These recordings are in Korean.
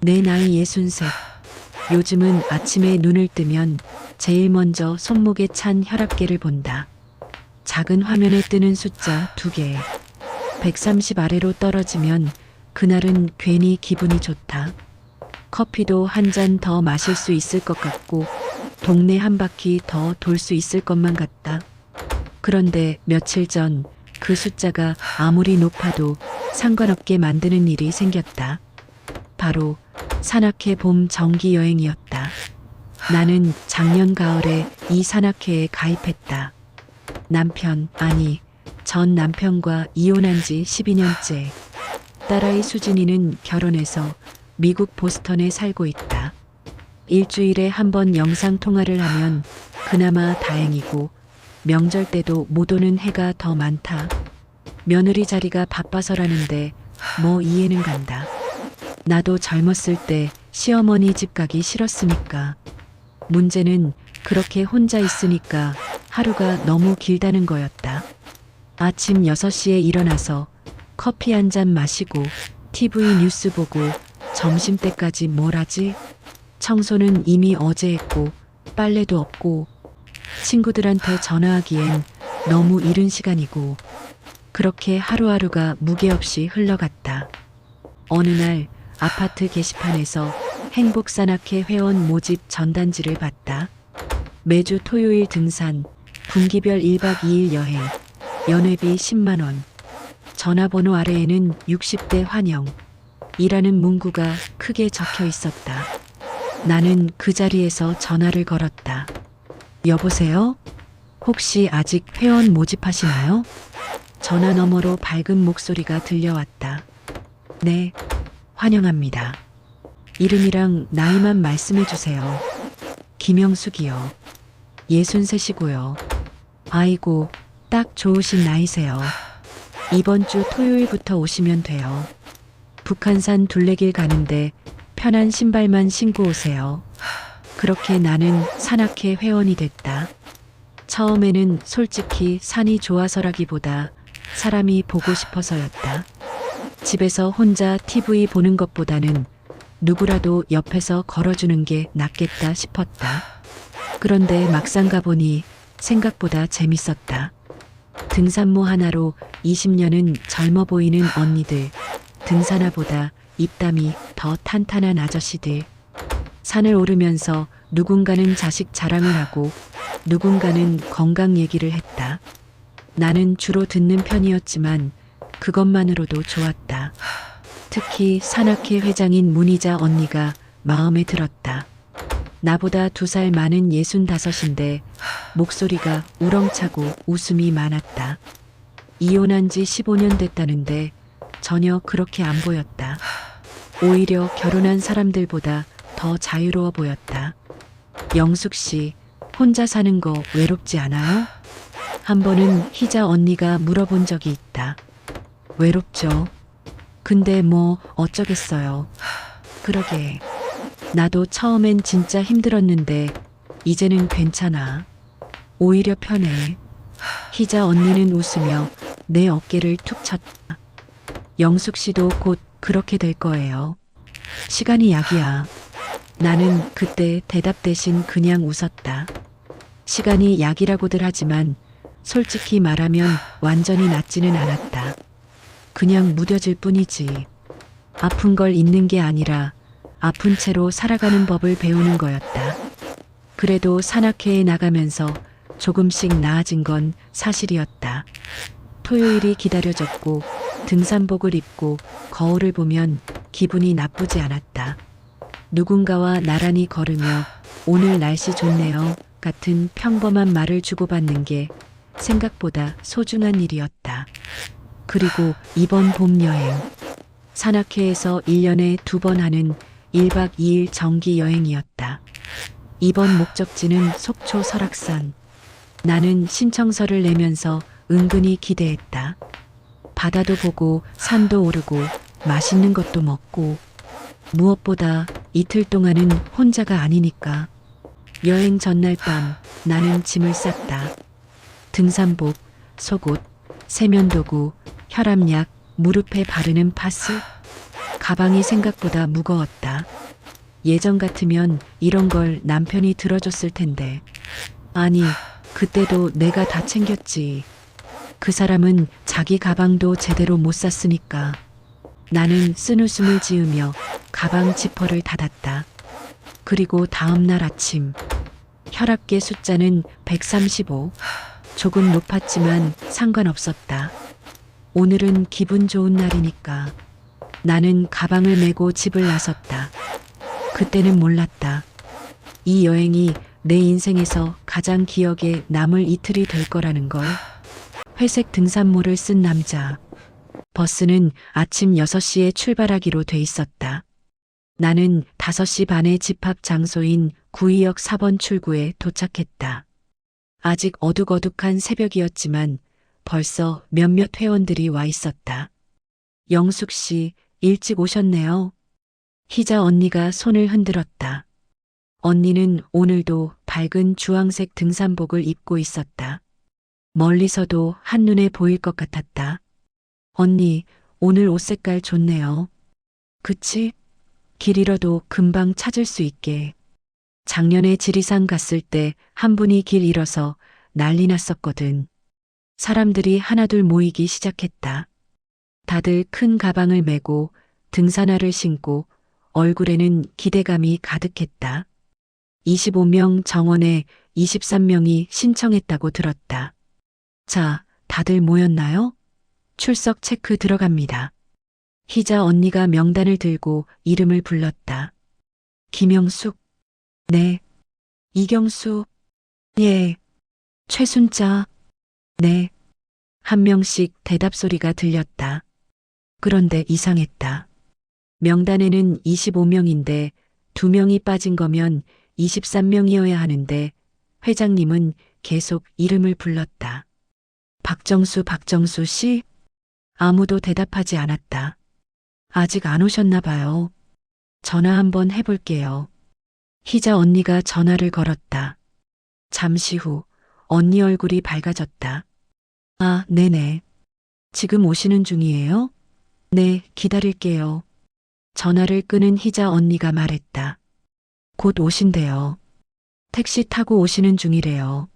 내 나이 63. 요즘은 아침에 눈을 뜨면 제일 먼저 손목에 찬 혈압계를 본다. 작은 화면에 뜨는 숫자 2개. 130 아래로 떨어지면 그날은 괜히 기분이 좋다. 커피도 한 잔 더 마실 수 있을 것 같고 동네 한 바퀴 더 돌 수 있을 것만 같다. 그런데 며칠 전 그 숫자가 아무리 높아도 상관없게 만드는 일이 생겼다. 바로 산악회 봄 정기 여행이었다. 나는 작년 가을에 이 산악회에 가입했다. 전 남편과 이혼한 지 12년째. 딸아이 수진이는 결혼해서 미국 보스턴에 살고 있다. 일주일에 한 번 영상 통화를 하면 그나마 다행이고 명절 때도 못 오는 해가 더 많다. 며느리 자리가 바빠서라는데 뭐 이해는 간다. 나도 젊었을 때 시어머니 집 가기 싫었으니까. 문제는 그렇게 혼자 있으니까 하루가 너무 길다는 거였다. 아침 6시에 일어나서 커피 한 잔 마시고 TV 뉴스 보고 점심때까지 뭘 하지? 청소는 이미 어제 했고 빨래도 없고 친구들한테 전화하기엔 너무 이른 시간이고 그렇게 하루하루가 무게 없이 흘러갔다. 어느 날 아파트 게시판에서 행복산악회 회원 모집 전단지를 봤다. 매주 토요일 등산, 분기별 1박 2일 여행, 연회비 10만 원. 전화번호 아래에는 60대 환영. 이라는 문구가 크게 적혀 있었다. 나는 그 자리에서 전화를 걸었다. 여보세요? 혹시 아직 회원 모집하시나요? 전화 너머로 밝은 목소리가 들려왔다. 네, 환영합니다. 이름이랑 나이만 말씀해 주세요. 김영숙이요. 63이고요. 아이고, 딱 좋으신 나이세요. 이번 주 토요일부터 오시면 돼요. 북한산 둘레길 가는데 편한 신발만 신고 오세요. 그렇게 나는 산악회 회원이 됐다. 처음에는 솔직히 산이 좋아서라기보다 사람이 보고 싶어서였다. 집에서 혼자 TV 보는 것보다는 누구라도 옆에서 걸어주는 게 낫겠다 싶었다. 그런데 막상 가보니 생각보다 재밌었다. 등산모 하나로 20년은 젊어 보이는 언니들, 등산화보다 입담이 더 탄탄한 아저씨들. 산을 오르면서 누군가는 자식 자랑을 하고 누군가는 건강 얘기를 했다. 나는 주로 듣는 편이었지만 그것만으로도 좋았다. 특히 산악회 회장인 문희자 언니가 마음에 들었다. 나보다 2살 많은 65인데 목소리가 우렁차고 웃음이 많았다. 이혼한 지 15년 됐다는데 전혀 그렇게 안 보였다. 오히려 결혼한 사람들보다 더 자유로워 보였다. 영숙 씨, 혼자 사는 거 외롭지 않아요? 한 번은 희자 언니가 물어본 적이 있다. 외롭죠. 근데 뭐 어쩌겠어요. 그러게. 나도 처음엔 진짜 힘들었는데 이제는 괜찮아. 오히려 편해. 희자 언니는 웃으며 내 어깨를 툭 쳤다. 영숙 씨도 곧 그렇게 될 거예요. 시간이 약이야. 나는 그때 대답 대신 그냥 웃었다. 시간이 약이라고들 하지만 솔직히 말하면 완전히 낫지는 않았다. 그냥 무뎌질 뿐이지. 아픈 걸 잊는 게 아니라 아픈 채로 살아가는 법을 배우는 거였다. 그래도 산악회에 나가면서 조금씩 나아진 건 사실이었다. 토요일이 기다려졌고 등산복을 입고 거울을 보면 기분이 나쁘지 않았다. 누군가와 나란히 걸으며 오늘 날씨 좋네요 같은 평범한 말을 주고받는 게 생각보다 소중한 일이었다. 그리고 이번 봄 여행. 산악회에서 1년에 2번 하는 1박 2일 정기 여행이었다. 이번 목적지는 속초 설악산. 나는 신청서를 내면서 은근히 기대했다. 바다도 보고 산도 오르고 맛있는 것도 먹고 무엇보다 이틀 동안은 혼자가 아니니까. 여행 전날 밤 나는 짐을 쌌다. 등산복, 속옷, 세면도구, 혈압약, 무릎에 바르는 파스. 가방이 생각보다 무거웠다. 예전 같으면 이런 걸 남편이 들어줬을 텐데. 아니, 그때도 내가 다 챙겼지. 그 사람은 자기 가방도 제대로 못 샀으니까. 나는 쓴웃음을 지으며 가방 지퍼를 닫았다. 그리고 다음 날 아침, 혈압계 숫자는 135. 조금 높았지만 상관없었다. 오늘은 기분 좋은 날이니까. 나는 가방을 메고 집을 나섰다. 그때는 몰랐다. 이 여행이 내 인생에서 가장 기억에 남을 이틀이 될 거라는 걸. 회색 등산모를 쓴 남자. 버스는 아침 6시에 출발하기로 돼 있었다. 나는 5시 반에 집합 장소인 구의역 4번 출구에 도착했다. 아직 어둑어둑한 새벽이었지만 벌써 몇몇 회원들이 와 있었다. 영숙 씨, 일찍 오셨네요. 희자 언니가 손을 흔들었다. 언니는 오늘도 밝은 주황색 등산복을 입고 있었다. 멀리서도 한눈에 보일 것 같았다. 언니, 오늘 옷 색깔 좋네요. 그치? 길 잃어도 금방 찾을 수 있게. 작년에 지리산 갔을 때 한 분이 길 잃어서 난리 났었거든. 사람들이 하나둘 모이기 시작했다. 다들 큰 가방을 메고 등산화를 신고 얼굴에는 기대감이 가득했다. 25명 정원에 23명이 신청했다고 들었다. 자, 다들 모였나요? 출석 체크 들어갑니다. 희자 언니가 명단을 들고 이름을 불렀다. 김영숙. 네. 이경수. 예. 최순자. 네. 한 명씩 대답 소리가 들렸다. 그런데 이상했다. 명단에는 25명인데 2명이 빠진 거면 23명이어야 하는데 회장님은 계속 이름을 불렀다. 박정수 씨? 아무도 대답하지 않았다. 아직 안 오셨나 봐요. 전화 한번 해볼게요. 희자 언니가 전화를 걸었다. 잠시 후 언니 얼굴이 밝아졌다. 아, 네네. 지금 오시는 중이에요? 네, 기다릴게요. 전화를 끊은 희자 언니가 말했다. 곧 오신대요. 택시 타고 오시는 중이래요.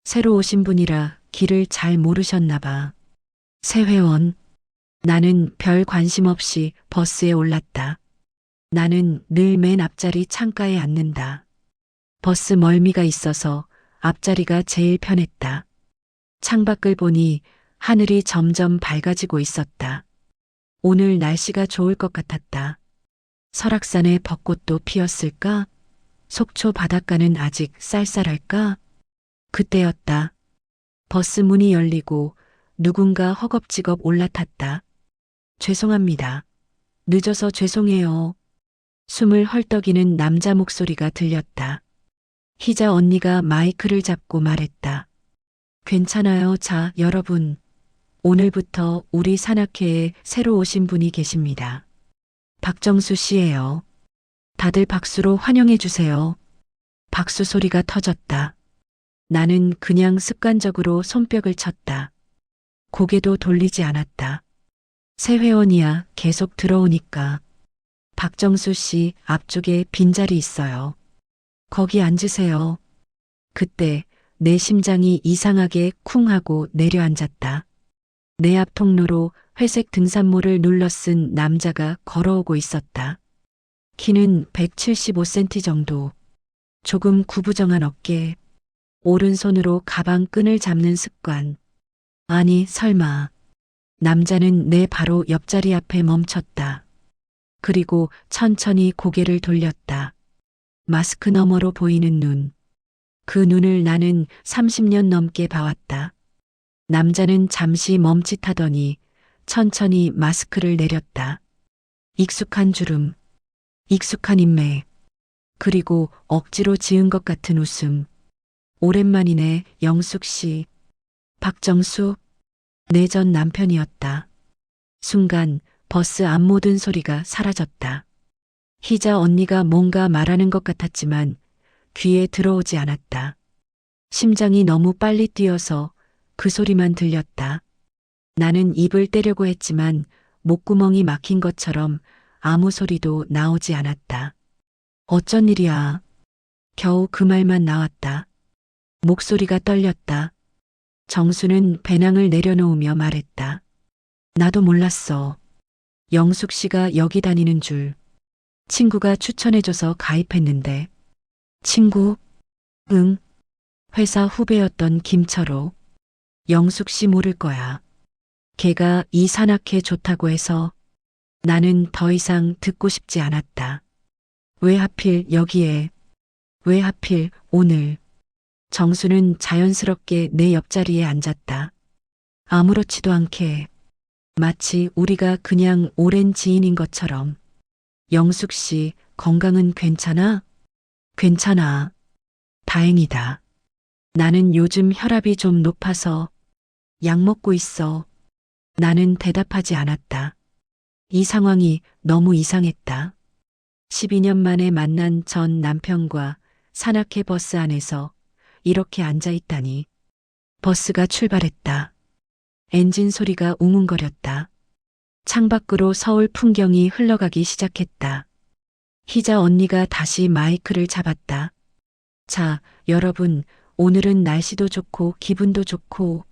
새로 오신 분이라 길을 잘 모르셨나 봐. 새 회원. 나는 별 관심 없이 버스에 올랐다. 나는 늘 맨 앞자리 창가에 앉는다. 버스 멀미가 있어서 앞자리가 제일 편했다. 창밖을 보니 하늘이 점점 밝아지고 있었다. 오늘 날씨가 좋을 것 같았다. 설악산에 벚꽃도 피었을까? 속초 바닷가는 아직 쌀쌀할까? 그때였다. 버스 문이 열리고 누군가 허겁지겁 올라탔다. 죄송합니다. 늦어서 죄송해요. 숨을 헐떡이는 남자 목소리가 들렸다. 희자 언니가 마이크를 잡고 말했다. 괜찮아요. 자, 여러분. 오늘부터 우리 산악회에 새로 오신 분이 계십니다. 박정수 씨예요. 다들 박수로 환영해 주세요. 박수 소리가 터졌다. 나는 그냥 습관적으로 손뼉을 쳤다. 고개도 돌리지 않았다. 새 회원이야 계속 들어오니까. 박정수 씨 앞쪽에 빈자리 있어요. 거기 앉으세요. 그때 내 심장이 이상하게 쿵 하고 내려앉았다. 내 앞 통로로 회색 등산모를 눌러 쓴 남자가 걸어오고 있었다. 키는 175cm 정도. 조금 구부정한 어깨. 오른손으로 가방 끈을 잡는 습관. 아니, 설마. 남자는 내 바로 옆자리 앞에 멈췄다. 그리고 천천히 고개를 돌렸다. 마스크 너머로 보이는 눈. 그 눈을 나는 30년 넘게 봐왔다. 남자는 잠시 멈칫하더니 천천히 마스크를 내렸다. 익숙한 주름, 익숙한 인매, 그리고 억지로 지은 것 같은 웃음. 오랜만이네, 영숙 씨. 박정수, 내 전 남편이었다. 순간 버스 앞 모든 소리가 사라졌다. 희자 언니가 뭔가 말하는 것 같았지만 귀에 들어오지 않았다. 심장이 너무 빨리 뛰어서 그 소리만 들렸다. 나는 입을 떼려고 했지만 목구멍이 막힌 것처럼 아무 소리도 나오지 않았다. 어쩐 일이야. 겨우 그 말만 나왔다. 목소리가 떨렸다. 정수는 배낭을 내려놓으며 말했다. 나도 몰랐어. 영숙 씨가 여기 다니는 줄. 친구가 추천해줘서 가입했는데. 친구? 응. 회사 후배였던 김철호. 영숙 씨 모를 거야. 걔가 이 산악회 좋다고 해서 나는 더 이상 듣고 싶지 않았다. 왜 하필 여기에? 왜 하필 오늘? 정수는 자연스럽게 내 옆자리에 앉았다. 아무렇지도 않게 마치 우리가 그냥 오랜 지인인 것처럼. 영숙 씨 건강은 괜찮아? 괜찮아. 다행이다. 나는 요즘 혈압이 좀 높아서 약 먹고 있어. 나는 대답하지 않았다. 이 상황이 너무 이상했다. 12년 만에 만난 전 남편과 산악회 버스 안에서 이렇게 앉아 있다니. 버스가 출발했다. 엔진 소리가 웅웅거렸다. 창밖으로 서울 풍경이 흘러가기 시작했다. 희자 언니가 다시 마이크를 잡았다. 자, 여러분, 오늘은 날씨도 좋고 기분도 좋고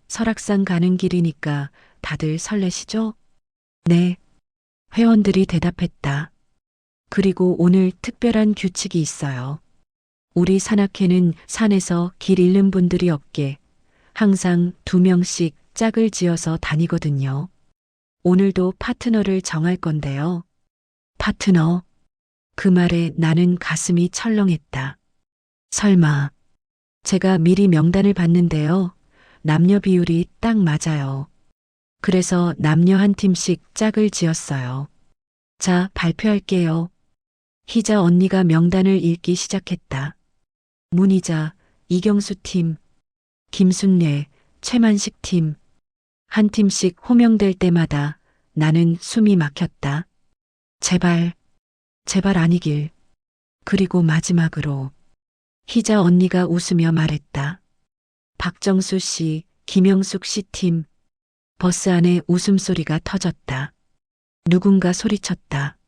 설악산 가는 길이니까 다들 설레시죠? 네. 회원들이 대답했다. 그리고 오늘 특별한 규칙이 있어요. 우리 산악회는 산에서 길 잃는 분들이 없게 항상 2명씩 짝을 지어서 다니거든요. 오늘도 파트너를 정할 건데요. 파트너. 그 말에 나는 가슴이 철렁했다. 설마. 제가 미리 명단을 봤는데요. 남녀 비율이 딱 맞아요. 그래서 남녀 한 팀씩 짝을 지었어요. 자, 발표할게요. 희자 언니가 명단을 읽기 시작했다. 문희자, 이경수 팀, 김순례, 최만식 팀. 한 팀씩 호명될 때마다 나는 숨이 막혔다. 제발, 제발 아니길. 그리고 마지막으로 희자 언니가 웃으며 말했다. 박정수 씨, 김영숙 씨 팀. 버스 안에 웃음소리가 터졌다. 누군가 소리쳤다.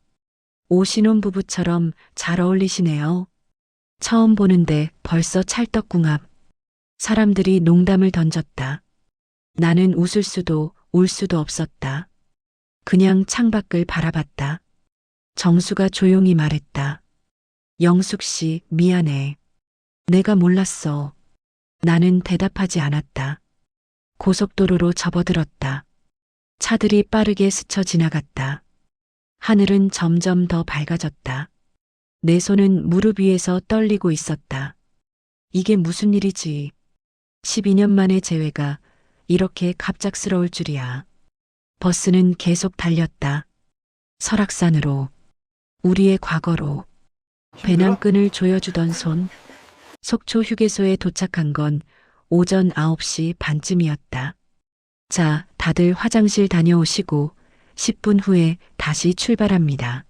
오신혼 부부처럼 잘 어울리시네요. 처음 보는데 벌써 찰떡궁합. 사람들이 농담을 던졌다. 나는 웃을 수도 울 수도 없었다. 그냥 창밖을 바라봤다. 정수가 조용히 말했다. 영숙 씨, 미안해. 내가 몰랐어. 나는 대답하지 않았다. 고속도로로 접어들었다. 차들이 빠르게 스쳐 지나갔다. 하늘은 점점 더 밝아졌다. 내 손은 무릎 위에서 떨리고 있었다. 이게 무슨 일이지? 12년 만의 재회가 이렇게 갑작스러울 줄이야. 버스는 계속 달렸다. 설악산으로. 우리의 과거로. 배낭끈을 조여주던 손. 속초 휴게소에 도착한 건 오전 9시 반쯤이었다. 자, 다들 화장실 다녀오시고 10분 후에 다시 출발합니다.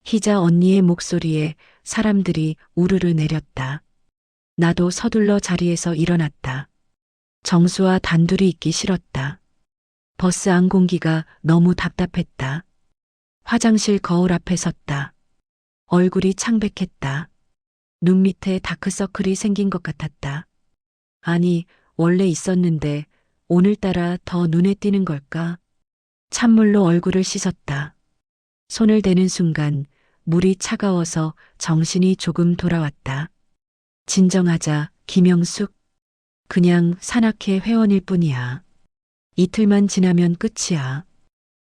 희자 언니의 목소리에 사람들이 우르르 내렸다. 나도 서둘러 자리에서 일어났다. 정수와 단둘이 있기 싫었다. 버스 안 공기가 너무 답답했다. 화장실 거울 앞에 섰다. 얼굴이 창백했다. 눈 밑에 다크서클이 생긴 것 같았다. 아니, 원래 있었는데 오늘따라 더 눈에 띄는 걸까? 찬물로 얼굴을 씻었다. 손을 대는 순간 물이 차가워서 정신이 조금 돌아왔다. 진정하자, 김영숙. 그냥 산악회 회원일 뿐이야. 이틀만 지나면 끝이야.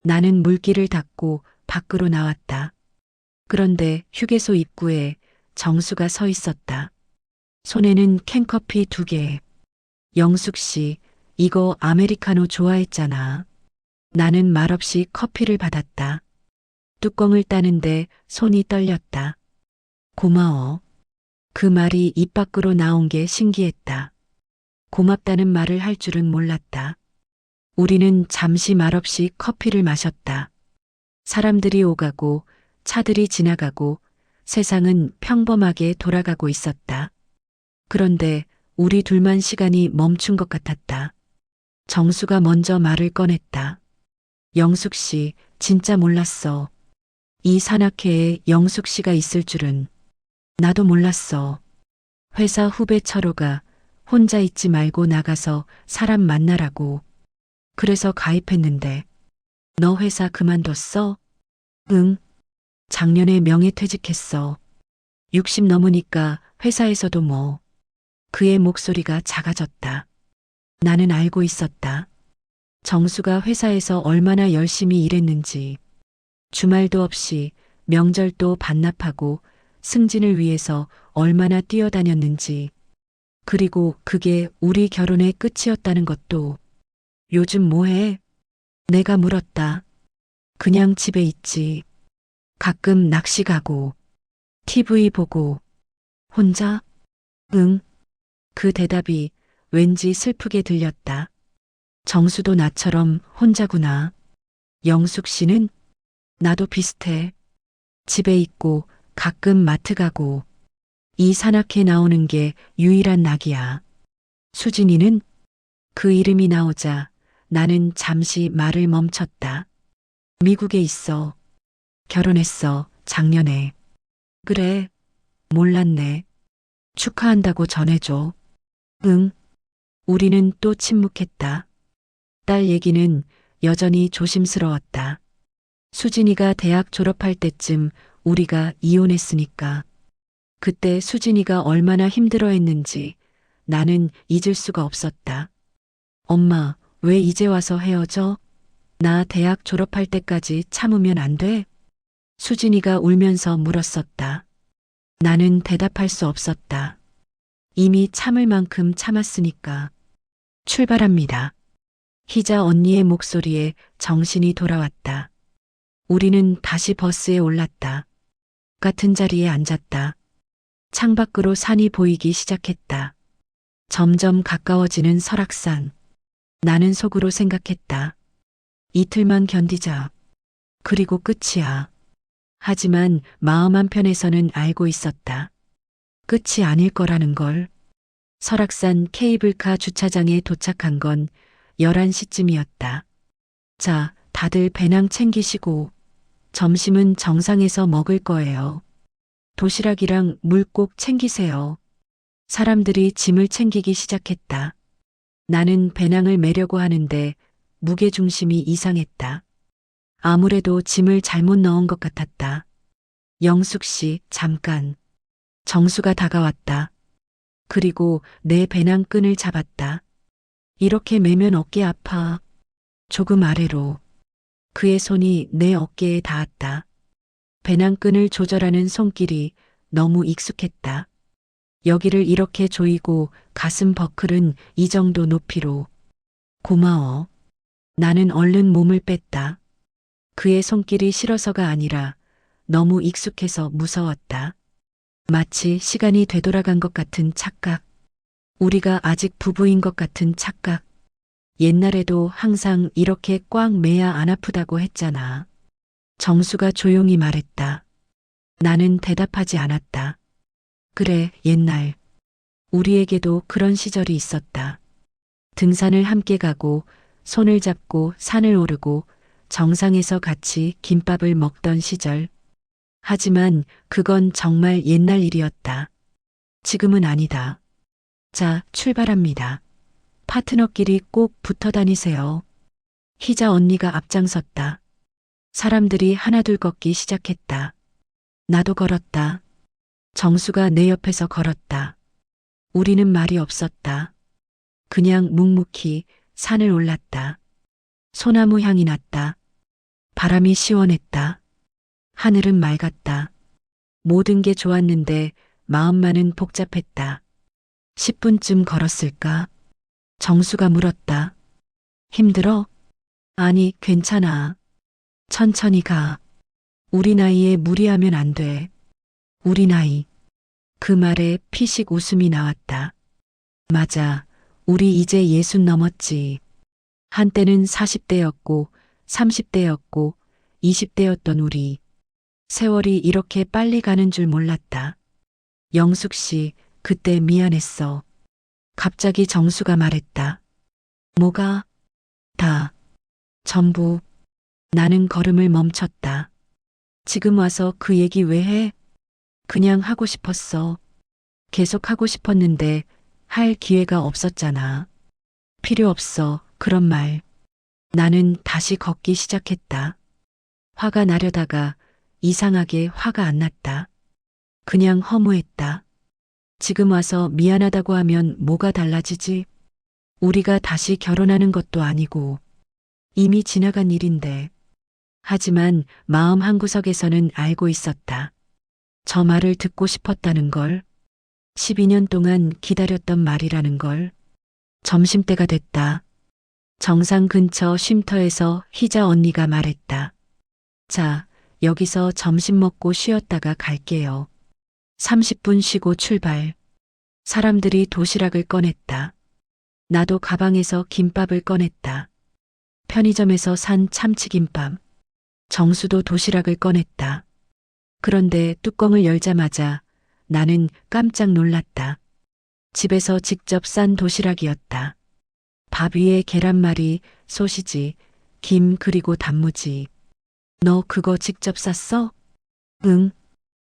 나는 물기를 닦고 밖으로 나왔다. 그런데 휴게소 입구에 정수가 서 있었다. 손에는 캔커피 2개. 영숙 씨, 이거 아메리카노 좋아했잖아. 나는 말없이 커피를 받았다. 뚜껑을 따는데 손이 떨렸다. 고마워. 그 말이 입 밖으로 나온 게 신기했다. 고맙다는 말을 할 줄은 몰랐다. 우리는 잠시 말없이 커피를 마셨다. 사람들이 오가고 차들이 지나가고 세상은 평범하게 돌아가고 있었다. 그런데 우리 둘만 시간이 멈춘 것 같았다. 정수가 먼저 말을 꺼냈다. 영숙 씨, 진짜 몰랐어. 이 산악회에 영숙 씨가 있을 줄은 나도 몰랐어. 회사 후배 철호가 혼자 있지 말고 나가서 사람 만나라고. 그래서 가입했는데 너 회사 그만뒀어? 응. 작년에 명예퇴직했어. 60 넘으니까 회사에서도 뭐. 그의 목소리가 작아졌다. 나는 알고 있었다. 정수가 회사에서 얼마나 열심히 일했는지. 주말도 없이 명절도 반납하고 승진을 위해서 얼마나 뛰어다녔는지. 그리고 그게 우리 결혼의 끝이었다는 것도. 요즘 뭐해? 내가 물었다. 그냥 집에 있지. 가끔 낚시 가고, TV 보고, 혼자? 응. 그 대답이 왠지 슬프게 들렸다. 정수도 나처럼 혼자구나. 영숙 씨는? 나도 비슷해. 집에 있고 가끔 마트 가고. 이 산악회 나오는 게 유일한 낙이야. 수진이는? 그 이름이 나오자 나는 잠시 말을 멈췄다. 미국에 있어. 결혼했어, 작년에. 그래, 몰랐네. 축하한다고 전해줘. 응. 우리는 또 침묵했다. 딸 얘기는 여전히 조심스러웠다. 수진이가 대학 졸업할 때쯤 우리가 이혼했으니까. 그때 수진이가 얼마나 힘들어했는지 나는 잊을 수가 없었다. 엄마, 왜 이제 와서 헤어져? 나 대학 졸업할 때까지 참으면 안 돼? 수진이가 울면서 물었었다. 나는 대답할 수 없었다. 이미 참을 만큼 참았으니까. 출발합니다. 희자 언니의 목소리에 정신이 돌아왔다. 우리는 다시 버스에 올랐다. 같은 자리에 앉았다. 창밖으로 산이 보이기 시작했다. 점점 가까워지는 설악산. 나는 속으로 생각했다. 이틀만 견디자. 그리고 끝이야. 하지만 마음 한편에서는 알고 있었다. 끝이 아닐 거라는 걸. 설악산 케이블카 주차장에 도착한 건 11시쯤이었다. 자, 다들 배낭 챙기시고 점심은 정상에서 먹을 거예요. 도시락이랑 물 꼭 챙기세요. 사람들이 짐을 챙기기 시작했다. 나는 배낭을 메려고 하는데 무게중심이 이상했다. 아무래도 짐을 잘못 넣은 것 같았다. 영숙 씨, 잠깐. 정수가 다가왔다. 그리고 내 배낭 끈을 잡았다. 이렇게 매면 어깨 아파. 조금 아래로. 그의 손이 내 어깨에 닿았다. 배낭 끈을 조절하는 손길이 너무 익숙했다. 여기를 이렇게 조이고 가슴 버클은 이 정도 높이로. 고마워. 나는 얼른 몸을 뺐다. 그의 손길이 싫어서가 아니라 너무 익숙해서 무서웠다. 마치 시간이 되돌아간 것 같은 착각. 우리가 아직 부부인 것 같은 착각. 옛날에도 항상 이렇게 꽉 매야 안 아프다고 했잖아. 정수가 조용히 말했다. 나는 대답하지 않았다. 그래, 옛날. 우리에게도 그런 시절이 있었다. 등산을 함께 가고 손을 잡고 산을 오르고 정상에서 같이 김밥을 먹던 시절. 하지만 그건 정말 옛날 일이었다. 지금은 아니다. 자, 출발합니다. 파트너끼리 꼭 붙어 다니세요. 희자 언니가 앞장섰다. 사람들이 하나둘 걷기 시작했다. 나도 걸었다. 정수가 내 옆에서 걸었다. 우리는 말이 없었다. 그냥 묵묵히 산을 올랐다. 소나무 향이 났다. 바람이 시원했다. 하늘은 맑았다. 모든 게 좋았는데 마음만은 복잡했다. 10분쯤 걸었을까? 정수가 물었다. 힘들어? 아니, 괜찮아. 천천히 가. 우리 나이에 무리하면 안 돼. 우리 나이. 그 말에 피식 웃음이 나왔다. 맞아. 우리 이제 60 넘었지. 한때는 40대였고, 30대였고, 20대였던 우리. 세월이 이렇게 빨리 가는 줄 몰랐다. 영숙 씨, 그때 미안했어. 갑자기 정수가 말했다. 뭐가? 다. 전부. 나는 걸음을 멈췄다. 지금 와서 그 얘기 왜 해? 그냥 하고 싶었어. 계속 하고 싶었는데 할 기회가 없었잖아. 필요 없어. 그런 말. 나는 다시 걷기 시작했다. 화가 나려다가 이상하게 화가 안 났다. 그냥 허무했다. 지금 와서 미안하다고 하면 뭐가 달라지지? 우리가 다시 결혼하는 것도 아니고 이미 지나간 일인데. 하지만 마음 한구석에서는 알고 있었다. 저 말을 듣고 싶었다는 걸. 12년 동안 기다렸던 말이라는 걸. 점심때가 됐다. 정상 근처 쉼터에서 희자 언니가 말했다. 자, 여기서 점심 먹고 쉬었다가 갈게요. 30분 쉬고 출발. 사람들이 도시락을 꺼냈다. 나도 가방에서 김밥을 꺼냈다. 편의점에서 산 참치김밥. 정수도 도시락을 꺼냈다. 그런데 뚜껑을 열자마자 나는 깜짝 놀랐다. 집에서 직접 싼 도시락이었다. 밥 위에 계란말이, 소시지, 김 그리고 단무지. 너 그거 직접 쌌어? 응.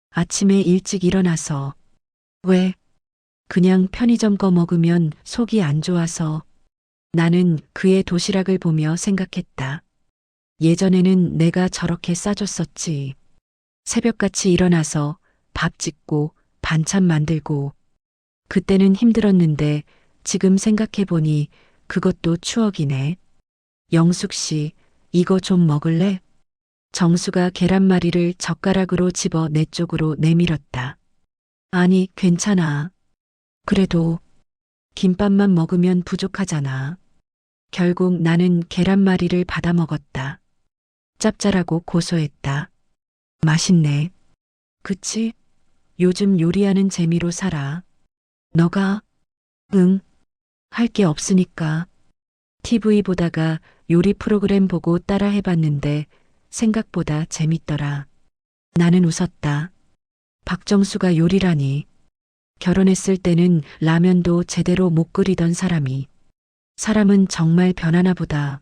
아침에 일찍 일어나서. 왜? 그냥 편의점 거 먹으면 속이 안 좋아서. 나는 그의 도시락을 보며 생각했다. 예전에는 내가 저렇게 싸줬었지. 새벽같이 일어나서 밥 짓고 반찬 만들고. 그때는 힘들었는데 지금 생각해보니 그것도 추억이네. 영숙 씨, 이거 좀 먹을래? 정수가 계란말이를 젓가락으로 집어 내 쪽으로 내밀었다. 아니, 괜찮아. 그래도 김밥만 먹으면 부족하잖아. 결국 나는 계란말이를 받아 먹었다. 짭짤하고 고소했다. 맛있네. 그치? 요즘 요리하는 재미로 살아. 너가? 응. 할 게 없으니까. TV 보다가 요리 프로그램 보고 따라 해봤는데 생각보다 재밌더라. 나는 웃었다. 박정수가 요리라니. 결혼했을 때는 라면도 제대로 못 끓이던 사람이. 사람은 정말 변하나 보다.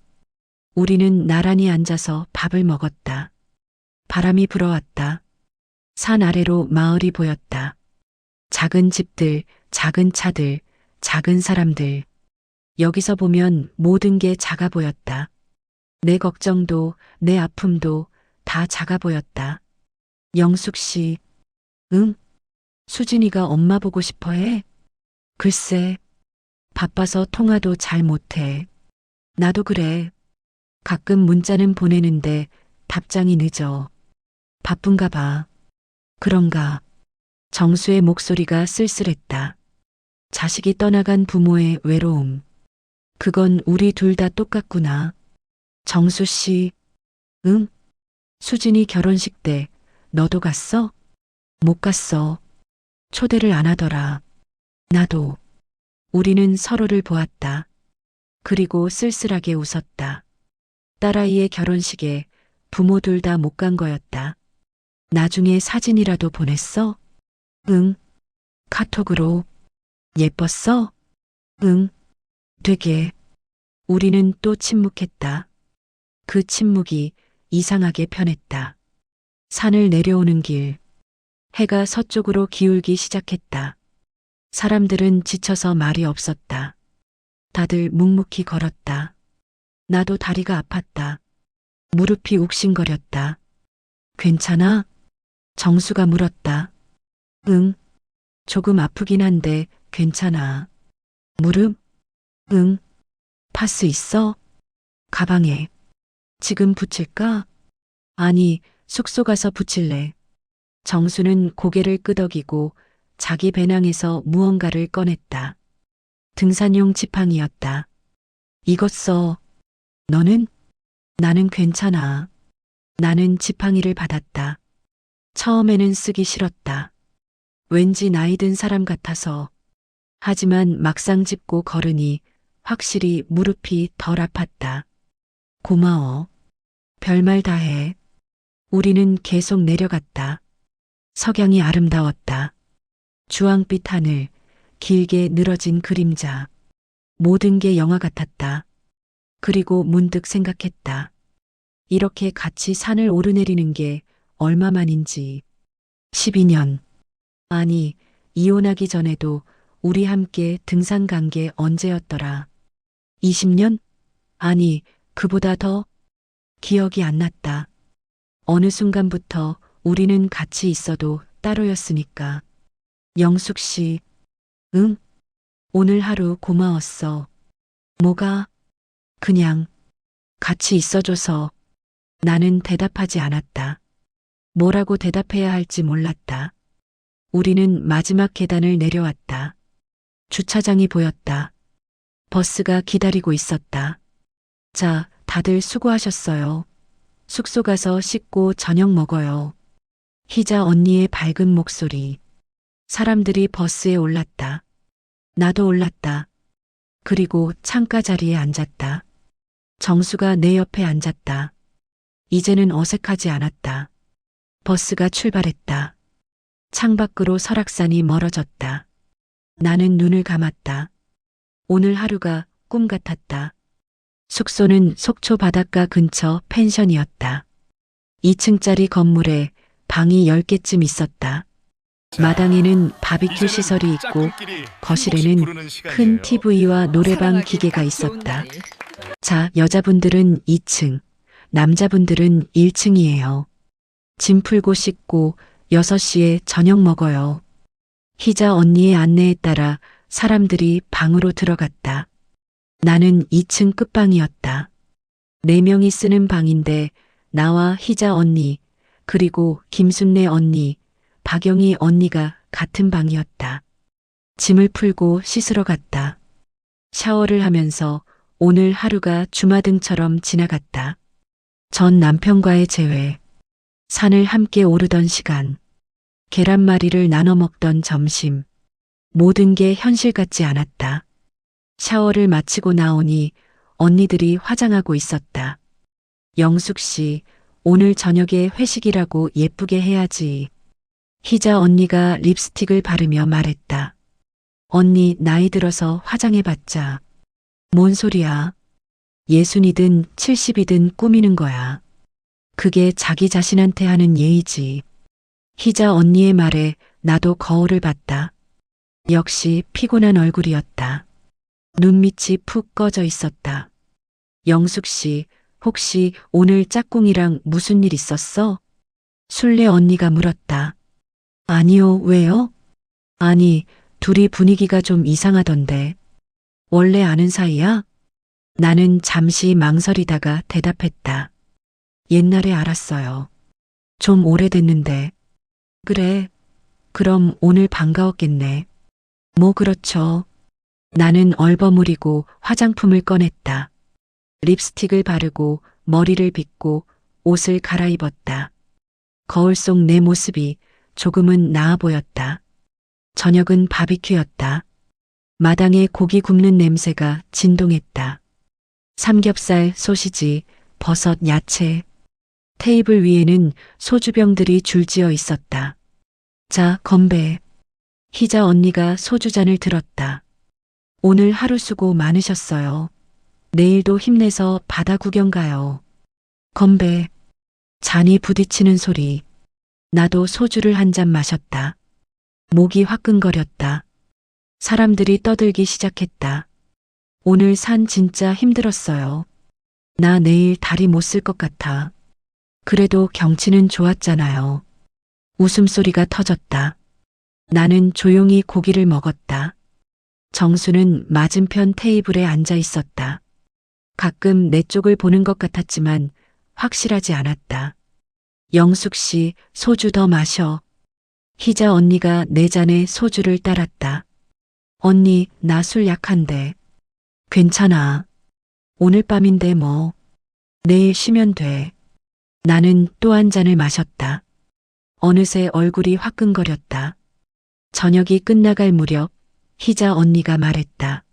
우리는 나란히 앉아서 밥을 먹었다. 바람이 불어왔다. 산 아래로 마을이 보였다. 작은 집들, 작은 차들, 작은 사람들. 여기서 보면 모든 게 작아 보였다. 내 걱정도, 내 아픔도 다 작아 보였다. 영숙 씨, 응? 수진이가 엄마 보고 싶어 해? 글쎄, 바빠서 통화도 잘 못해. 나도 그래. 가끔 문자는 보내는데 답장이 늦어. 바쁜가 봐. 그런가. 정수의 목소리가 쓸쓸했다. 자식이 떠나간 부모의 외로움. 그건 우리 둘 다 똑같구나. 정수 씨, 응? 수진이 결혼식 때 너도 갔어? 못 갔어. 초대를 안 하더라. 나도. 우리는 서로를 보았다. 그리고 쓸쓸하게 웃었다. 딸아이의 결혼식에 부모 둘 다 못 간 거였다. 나중에 사진이라도 보냈어? 응. 카톡으로. 예뻤어? 응. 되게. 우리는 또 침묵했다. 그 침묵이 이상하게 편했다. 산을 내려오는 길. 해가 서쪽으로 기울기 시작했다. 사람들은 지쳐서 말이 없었다. 다들 묵묵히 걸었다. 나도 다리가 아팠다. 무릎이 욱신거렸다. 괜찮아? 정수가 물었다. 응. 조금 아프긴 한데 괜찮아. 무릎? 응. 파스 있어? 가방에. 지금 붙일까? 아니, 숙소 가서 붙일래. 정수는 고개를 끄덕이고 자기 배낭에서 무언가를 꺼냈다. 등산용 지팡이였다. 이것 써. 너는? 나는 괜찮아. 나는 지팡이를 받았다. 처음에는 쓰기 싫었다. 왠지 나이 든 사람 같아서. 하지만 막상 짚고 걸으니 확실히 무릎이 덜 아팠다. 고마워. 별말 다 해. 우리는 계속 내려갔다. 석양이 아름다웠다. 주황빛 하늘, 길게 늘어진 그림자. 모든 게 영화 같았다. 그리고 문득 생각했다. 이렇게 같이 산을 오르내리는 게 얼마만인지. 12년. 아니, 이혼하기 전에도 우리 함께 등산 간 게 언제였더라. 20년? 아니, 그보다 더 기억이 안 났다. 어느 순간부터 우리는 같이 있어도 따로였으니까. 영숙 씨, 응? 오늘 하루 고마웠어. 뭐가? 그냥 같이 있어줘서. 나는 대답하지 않았다. 뭐라고 대답해야 할지 몰랐다. 우리는 마지막 계단을 내려왔다. 주차장이 보였다. 버스가 기다리고 있었다. 자, 다들 수고하셨어요. 숙소 가서 씻고 저녁 먹어요. 희자 언니의 밝은 목소리. 사람들이 버스에 올랐다. 나도 올랐다. 그리고 창가 자리에 앉았다. 정수가 내 옆에 앉았다. 이제는 어색하지 않았다. 버스가 출발했다. 창밖으로 설악산이 멀어졌다. 나는 눈을 감았다. 오늘 하루가 꿈 같았다. 숙소는 속초 바닷가 근처 펜션이었다. 2층짜리 건물에 방이 10개쯤 있었다. 마당에는 바비큐 시설이 있고 거실에는 큰 TV와 노래방 기계가 있었다. 자, 여자분들은 2층, 남자분들은 1층이에요. 짐 풀고 씻고 6시에 저녁 먹어요. 희자 언니의 안내에 따라 사람들이 방으로 들어갔다. 나는 2층 끝방이었다. 4명이 쓰는 방인데 나와 희자 언니, 그리고 김순례 언니, 박영희 언니가 같은 방이었다. 짐을 풀고 씻으러 갔다. 샤워를 하면서 오늘 하루가 주마등처럼 지나갔다. 전 남편과의 재회, 산을 함께 오르던 시간, 계란말이를 나눠 먹던 점심, 모든 게 현실 같지 않았다. 샤워를 마치고 나오니 언니들이 화장하고 있었다. 영숙 씨, 오늘 저녁에 회식이라고 예쁘게 해야지. 희자 언니가 립스틱을 바르며 말했다. 언니 나이 들어서 화장해봤자. 뭔 소리야. 60이든 70이든 꾸미는 거야. 그게 자기 자신한테 하는 예의지. 희자 언니의 말에 나도 거울을 봤다. 역시 피곤한 얼굴이었다. 눈밑이 푹 꺼져 있었다. 영숙 씨, 혹시 오늘 짝꿍이랑 무슨 일 있었어? 순례 언니가 물었다. 아니요, 왜요? 아니, 둘이 분위기가 좀 이상하던데. 원래 아는 사이야? 나는 잠시 망설이다가 대답했다. 옛날에 알았어요. 좀 오래됐는데. 그래. 그럼 오늘 반가웠겠네. 뭐 그렇죠. 나는 얼버무리고 화장품을 꺼냈다. 립스틱을 바르고 머리를 빗고 옷을 갈아입었다. 거울 속 내 모습이 조금은 나아 보였다. 저녁은 바비큐였다. 마당에 고기 굽는 냄새가 진동했다. 삼겹살, 소시지, 버섯, 야채. 테이블 위에는 소주병들이 줄지어 있었다. 자, 건배. 희자 언니가 소주잔을 들었다. 오늘 하루 수고 많으셨어요. 내일도 힘내서 바다 구경 가요. 건배. 잔이 부딪히는 소리. 나도 소주를 한 잔 마셨다. 목이 화끈거렸다. 사람들이 떠들기 시작했다. 오늘 산 진짜 힘들었어요. 나 내일 다리 못 쓸 것 같아. 그래도 경치는 좋았잖아요. 웃음소리가 터졌다. 나는 조용히 고기를 먹었다. 정수는 맞은편 테이블에 앉아 있었다. 가끔 내 쪽을 보는 것 같았지만 확실하지 않았다. 영숙 씨, 소주 더 마셔. 희자 언니가 내 잔에 소주를 따랐다. 언니, 나 술 약한데. 괜찮아. 오늘 밤인데 뭐. 내일 쉬면 돼. 나는 또 한 잔을 마셨다. 어느새 얼굴이 화끈거렸다. 저녁이 끝나갈 무렵 희자 언니가 말했다.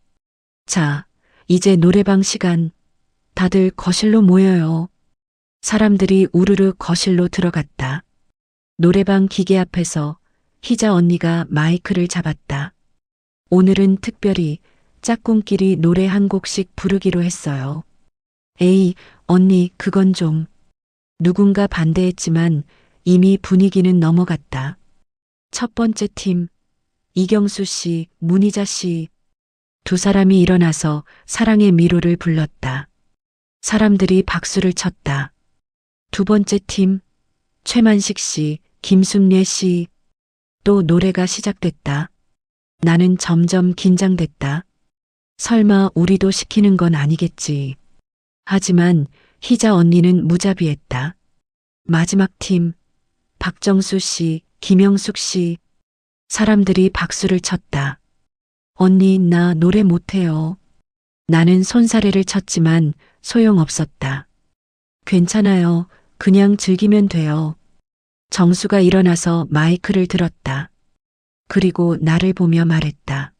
자, 이제 노래방 시간. 다들 거실로 모여요. 사람들이 우르르 거실로 들어갔다. 노래방 기계 앞에서 희자 언니가 마이크를 잡았다. 오늘은 특별히 짝꿍끼리 노래 한 곡씩 부르기로 했어요. 에이, 언니, 그건 좀. 누군가 반대했지만 이미 분위기는 넘어갔다. 첫 번째 팀, 이경수 씨, 문희자 씨. 두 사람이 일어나서 사랑의 미로를 불렀다. 사람들이 박수를 쳤다. 두 번째 팀, 최만식 씨, 김순례 씨. 또 노래가 시작됐다. 나는 점점 긴장됐다. 설마 우리도 시키는 건 아니겠지. 하지만 희자 언니는 무자비했다. 마지막 팀, 박정수 씨, 김영숙 씨. 사람들이 박수를 쳤다. 언니, 나 노래 못해요. 나는 손사래를 쳤지만 소용없었다. 괜찮아요. 그냥 즐기면 돼요. 정수가 일어나서 마이크를 들었다. 그리고 나를 보며 말했다.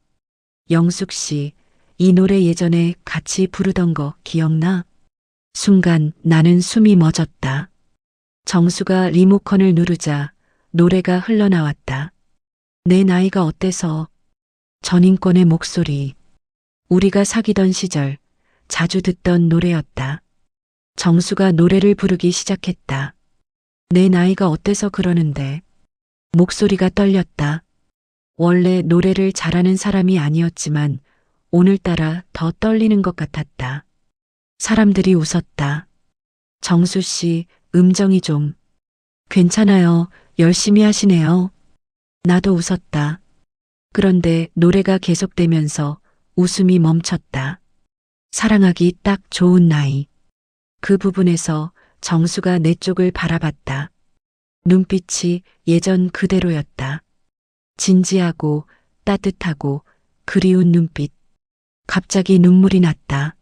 영숙 씨, 이 노래 예전에 같이 부르던 거 기억나? 순간 나는 숨이 멎었다. 정수가 리모컨을 누르자 노래가 흘러나왔다. 내 나이가 어때서? 전인권의 목소리. 우리가 사귀던 시절 자주 듣던 노래였다. 정수가 노래를 부르기 시작했다. 내 나이가 어때서 그러는데. 목소리가 떨렸다. 원래 노래를 잘하는 사람이 아니었지만 오늘따라 더 떨리는 것 같았다. 사람들이 웃었다. 정수 씨, 음정이 좀. 괜찮아요. 열심히 하시네요. 나도 웃었다. 그런데 노래가 계속되면서 웃음이 멈췄다. 사랑하기 딱 좋은 나이. 그 부분에서 정수가 내 쪽을 바라봤다. 눈빛이 예전 그대로였다. 진지하고 따뜻하고 그리운 눈빛. 갑자기 눈물이 났다.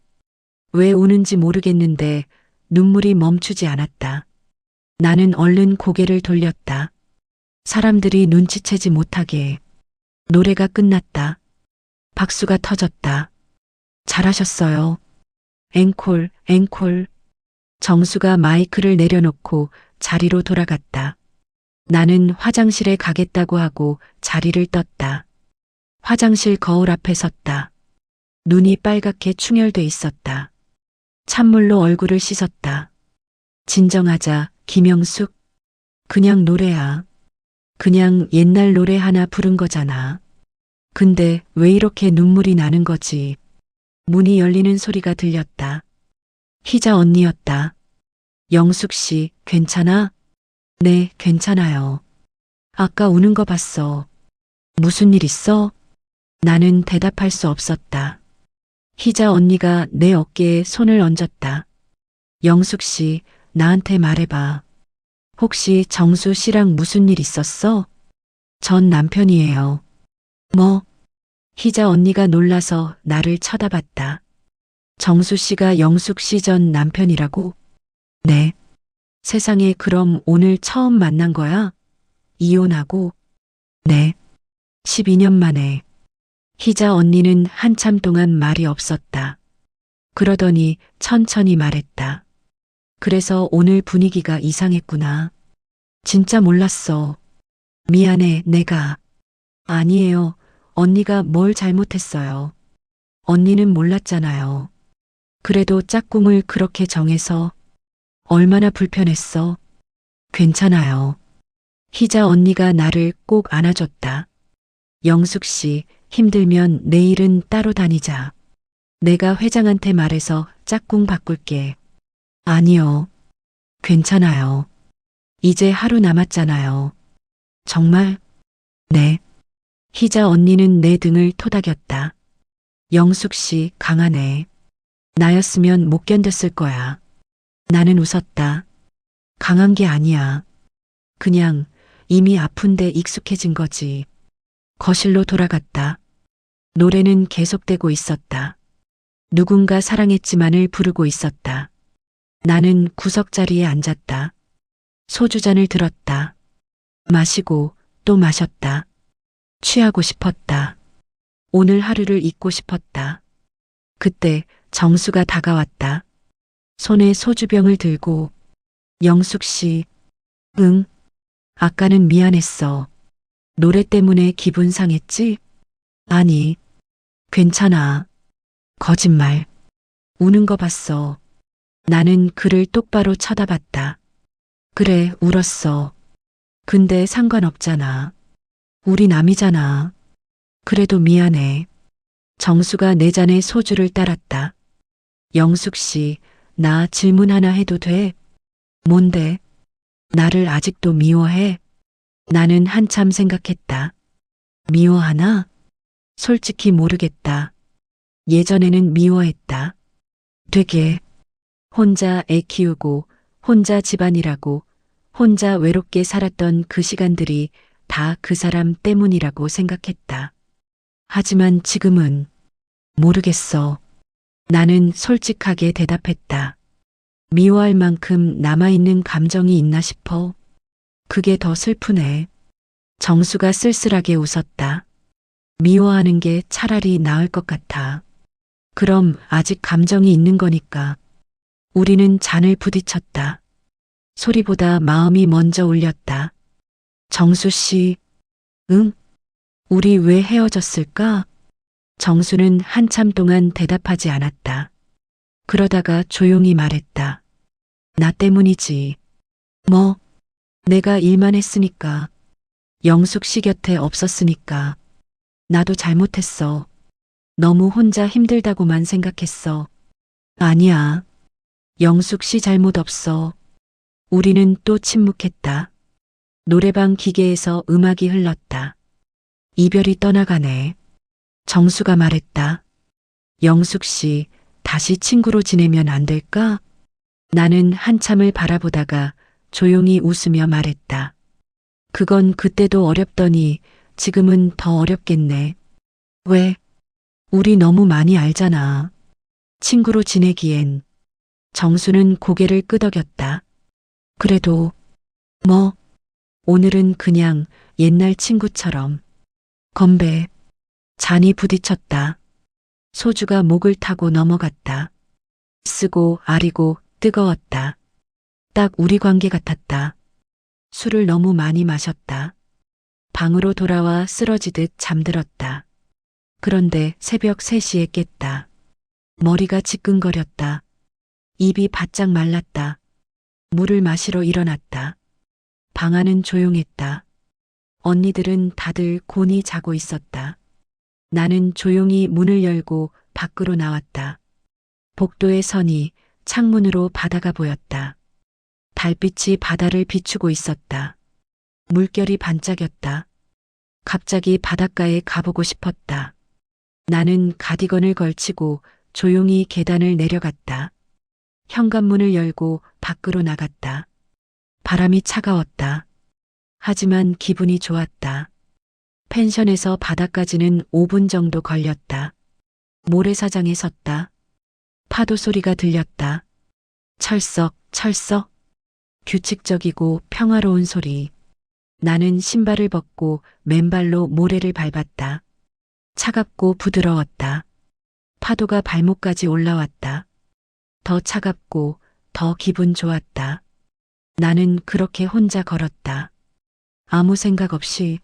왜 우는지 모르겠는데 눈물이 멈추지 않았다. 나는 얼른 고개를 돌렸다. 사람들이 눈치채지 못하게. 노래가 끝났다. 박수가 터졌다. 잘하셨어요. 앵콜, 앵콜. 정수가 마이크를 내려놓고 자리로 돌아갔다. 나는 화장실에 가겠다고 하고 자리를 떴다. 화장실 거울 앞에 섰다. 눈이 빨갛게 충혈돼 있었다. 찬물로 얼굴을 씻었다. 진정하자, 김영숙. 그냥 노래야. 그냥 옛날 노래 하나 부른 거잖아. 근데 왜 이렇게 눈물이 나는 거지? 문이 열리는 소리가 들렸다. 희자 언니였다. 영숙 씨, 괜찮아? 네, 괜찮아요. 아까 우는 거 봤어. 무슨 일 있어? 나는 대답할 수 없었다. 희자 언니가 내 어깨에 손을 얹었다. 영숙 씨, 나한테 말해봐. 혹시 정수 씨랑 무슨 일 있었어? 전 남편이에요. 뭐? 희자 언니가 놀라서 나를 쳐다봤다. 정수 씨가 영숙 씨 전 남편이라고? 네. 세상에, 그럼 오늘 처음 만난 거야? 이혼하고? 네. 12년 만에. 희자 언니는 한참 동안 말이 없었다. 그러더니 천천히 말했다. 그래서 오늘 분위기가 이상했구나. 진짜 몰랐어. 미안해, 내가. 아니에요. 언니가 뭘 잘못했어요. 언니는 몰랐잖아요. 그래도 짝꿍을 그렇게 정해서 얼마나 불편했어. 괜찮아요. 희자 언니가 나를 꼭 안아줬다. 영숙 씨, 힘들면 내일은 따로 다니자. 내가 회장한테 말해서 짝꿍 바꿀게. 아니요. 괜찮아요. 이제 하루 남았잖아요. 정말? 네. 희자 언니는 내 등을 토닥였다. 영숙 씨, 강하네. 나였으면 못 견뎠을 거야. 나는 웃었다. 강한 게 아니야. 그냥 이미 아픈데 익숙해진 거지. 거실로 돌아갔다. 노래는 계속되고 있었다. 누군가 사랑했지만을 부르고 있었다. 나는 구석자리에 앉았다. 소주잔을 들었다. 마시고 또 마셨다. 취하고 싶었다. 오늘 하루를 잊고 싶었다. 그때 정수가 다가왔다. 손에 소주병을 들고. 영숙 씨. 응. 아까는 미안했어. 노래 때문에 기분 상했지? 아니. 괜찮아. 거짓말. 우는 거 봤어. 나는 그를 똑바로 쳐다봤다. 그래, 울었어. 근데 상관없잖아. 우리 남이잖아. 그래도 미안해. 정수가 내 잔에 소주를 따랐다. 영숙 씨, 나 질문 하나 해도 돼? 뭔데? 나를 아직도 미워해? 나는 한참 생각했다. 미워하나? 솔직히 모르겠다. 예전에는 미워했다. 되게. 혼자 애 키우고, 혼자 집안일하고, 혼자 외롭게 살았던 그 시간들이 다 그 사람 때문이라고 생각했다. 하지만 지금은 모르겠어. 나는 솔직하게 대답했다. 미워할 만큼 남아있는 감정이 있나 싶어. 그게 더 슬프네. 정수가 쓸쓸하게 웃었다. 미워하는 게 차라리 나을 것 같아. 그럼 아직 감정이 있는 거니까. 우리는 잔을 부딪혔다. 소리보다 마음이 먼저 울렸다. 정수 씨, 응? 우리 왜 헤어졌을까? 정수는 한참 동안 대답하지 않았다. 그러다가 조용히 말했다. 나 때문이지. 뭐, 내가 일만 했으니까. 영숙 씨 곁에 없었으니까. 나도 잘못했어. 너무 혼자 힘들다고만 생각했어. 아니야. 영숙 씨 잘못 없어. 우리는 또 침묵했다. 노래방 기계에서 음악이 흘렀다. 이별이 떠나가네. 정수가 말했다. 영숙 씨, 다시 친구로 지내면 안 될까? 나는 한참을 바라보다가 조용히 웃으며 말했다. 그건 그때도 어렵더니 지금은 더 어렵겠네. 왜? 우리 너무 많이 알잖아. 친구로 지내기엔. 정수는 고개를 끄덕였다. 그래도, 뭐, 오늘은 그냥 옛날 친구처럼. 건배. 잔이 부딪혔다. 소주가 목을 타고 넘어갔다. 쓰고 아리고 뜨거웠다. 딱 우리 관계 같았다. 술을 너무 많이 마셨다. 방으로 돌아와 쓰러지듯 잠들었다. 그런데 새벽 3시에 깼다. 머리가 지끈거렸다. 입이 바짝 말랐다. 물을 마시러 일어났다. 방 안은 조용했다. 언니들은 다들 곤히 자고 있었다. 나는 조용히 문을 열고 밖으로 나왔다. 복도의 선이 창문으로 바다가 보였다. 달빛이 바다를 비추고 있었다. 물결이 반짝였다. 갑자기 바닷가에 가보고 싶었다. 나는 가디건을 걸치고 조용히 계단을 내려갔다. 현관문을 열고 밖으로 나갔다. 바람이 차가웠다. 하지만 기분이 좋았다. 펜션에서 바다까지는 5분 정도 걸렸다. 모래사장에 섰다. 파도 소리가 들렸다. 철썩, 철썩. 규칙적이고 평화로운 소리. 나는 신발을 벗고 맨발로 모래를 밟았다. 차갑고 부드러웠다. 파도가 발목까지 올라왔다. 더 차갑고 더 기분 좋았다. 나는 그렇게 혼자 걸었다. 아무 생각 없이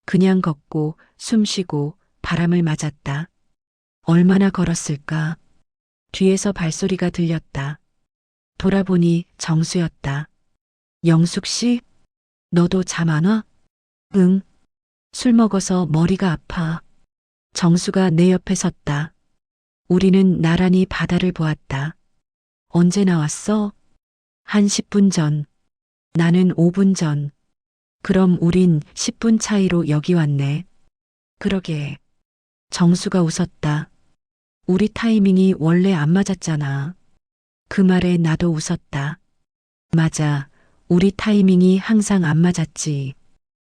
그냥 걷고 숨 쉬고 바람을 맞았다. 얼마나 걸었을까? 뒤에서 발소리가 들렸다. 돌아보니 정수였다. 영숙 씨? 너도 잠 안 와? 응. 술 먹어서 머리가 아파. 정수가 내 옆에 섰다. 우리는 나란히 바다를 보았다. 언제 나왔어? 한 10분 전. 나는 5분 전. 그럼 우린 10분 차이로 여기 왔네. 그러게. 정수가 웃었다. 우리 타이밍이 원래 안 맞았잖아. 그 말에 나도 웃었다. 맞아. 우리 타이밍이 항상 안 맞았지.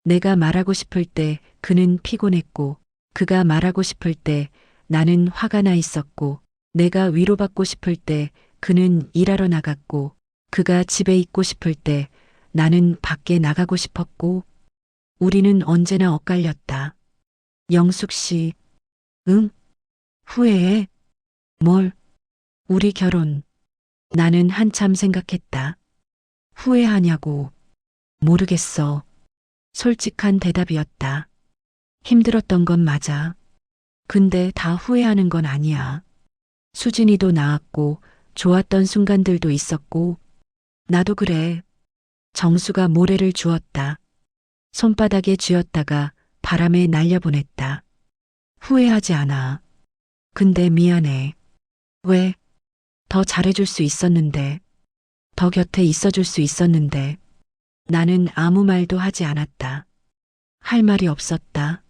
내가 말하고 싶을 때 그는 피곤했고, 그가 말하고 싶을 때 나는 화가 나 있었고, 내가 위로받고 싶을 때 그는 일하러 나갔고, 그가 집에 있고 싶을 때 나는 밖에 나가고 싶었고, 우리는 언제나 엇갈렸다. 영숙 씨, 응? 후회해? 뭘? 우리 결혼. 나는 한참 생각했다. 후회하냐고. 모르겠어. 솔직한 대답이었다. 힘들었던 건 맞아. 근데 다 후회하는 건 아니야. 수진이도 나았고 좋았던 순간들도 있었고 나도 그래. 정수가 모래를 주었다. 손바닥에 쥐었다가 바람에 날려보냈다. 후회하지 않아. 근데 미안해. 왜? 더 잘해줄 수 있었는데. 더 곁에 있어줄 수 있었는데. 나는 아무 말도 하지 않았다. 할 말이 없었다.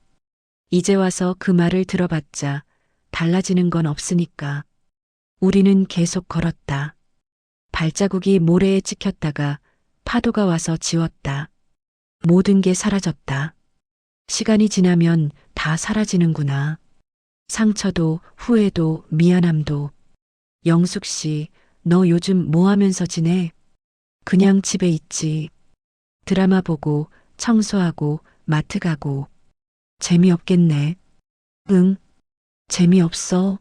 이제 와서 그 말을 들어봤자 달라지는 건 없으니까. 우리는 계속 걸었다. 발자국이 모래에 찍혔다가 파도가 와서 지웠다. 모든 게 사라졌다. 시간이 지나면 다 사라지는구나. 상처도 후회도 미안함도. 영숙 씨, 너 요즘 뭐 하면서 지내? 그냥 집에 있지. 드라마 보고 청소하고 마트 가고. 재미없겠네. 응, 재미없어.